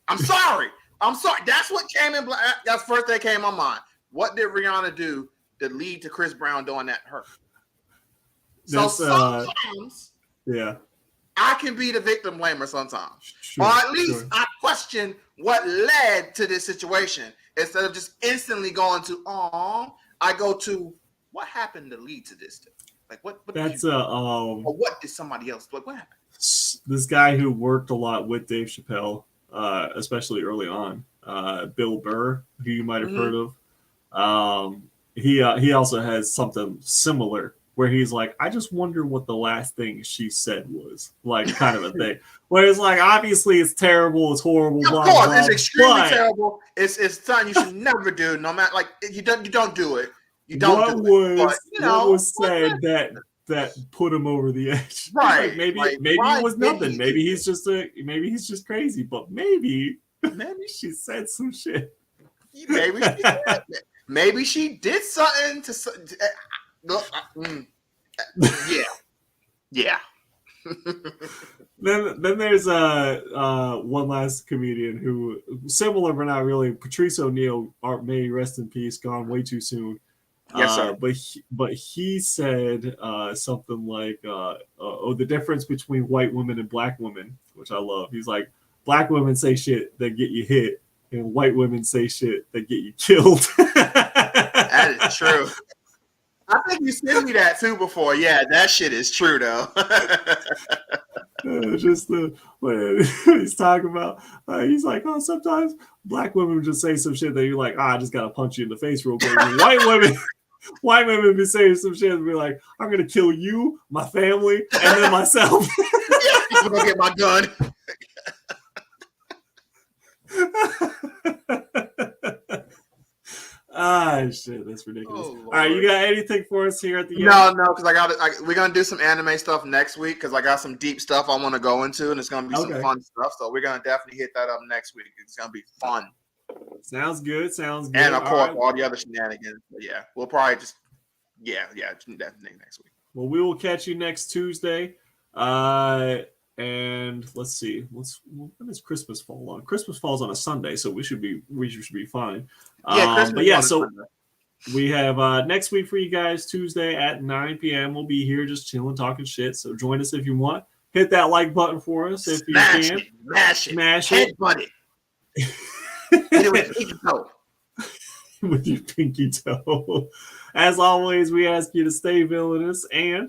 I'm sorry. That's what came in. That's the first thing that came in my mind. What did Rihanna do to lead to Chris Brown doing that to her? So sometimes, I can be the victim blamer sometimes. Or at least I question what led to this situation instead of just instantly going to, I go to what happened to lead to this? Like what that's or what did somebody else do? Like what happened? This guy who worked a lot with Dave Chappelle, especially early on, Bill Burr, who you might have heard of. He also has something similar where he's like, I just wonder what the last thing she said was, like, kind of a thing. Where it's like, obviously, it's terrible, it's horrible. Of course, it's extremely terrible. It's something you should never do. No matter, like, you don't do it. You don't do it. What was said that put him over the edge? Right? Like, maybe it was nothing. Maybe he's just crazy. But maybe she said some shit. Maybe she did something to. Yeah. Then there's one last comedian who similar but not really. Patrice O'Neill, may rest in peace, gone way too soon. Yes, sir. But he said something like, the difference between white women and black women, which I love. He's like, black women say shit that get you hit, and white women say shit that get you killed. That is true. I think you sent me that too before. Yeah, that shit is true though. Just when he's talking about, he's like, sometimes black women just say some shit that you're like, I just gotta punch you in the face real quick. White women be saying some shit and be like, I'm gonna kill you, my family, and then myself. I'm gonna get my gun. Shit, that's ridiculous. All right, you got anything for us here at the end? No, because we're gonna do some anime stuff next week because I got some deep stuff I want to go into, and it's gonna be some fun stuff. So we're gonna definitely hit that up next week. It's gonna be fun. Sounds good. And of course, all the other shenanigans. But yeah, we'll probably just definitely next week. Well, we will catch you next Tuesday. And let's see, when does Christmas fall on? Christmas falls on a Sunday, so we should be fine. So we have next week for you guys, Tuesday at 9 p.m. We'll be here just chilling, talking shit. So join us if you want. Hit that like button for us if you can. Smash it. Headbutt it. Hit it with your pinky toe. With your pinky toe. As always, we ask you to stay villainous and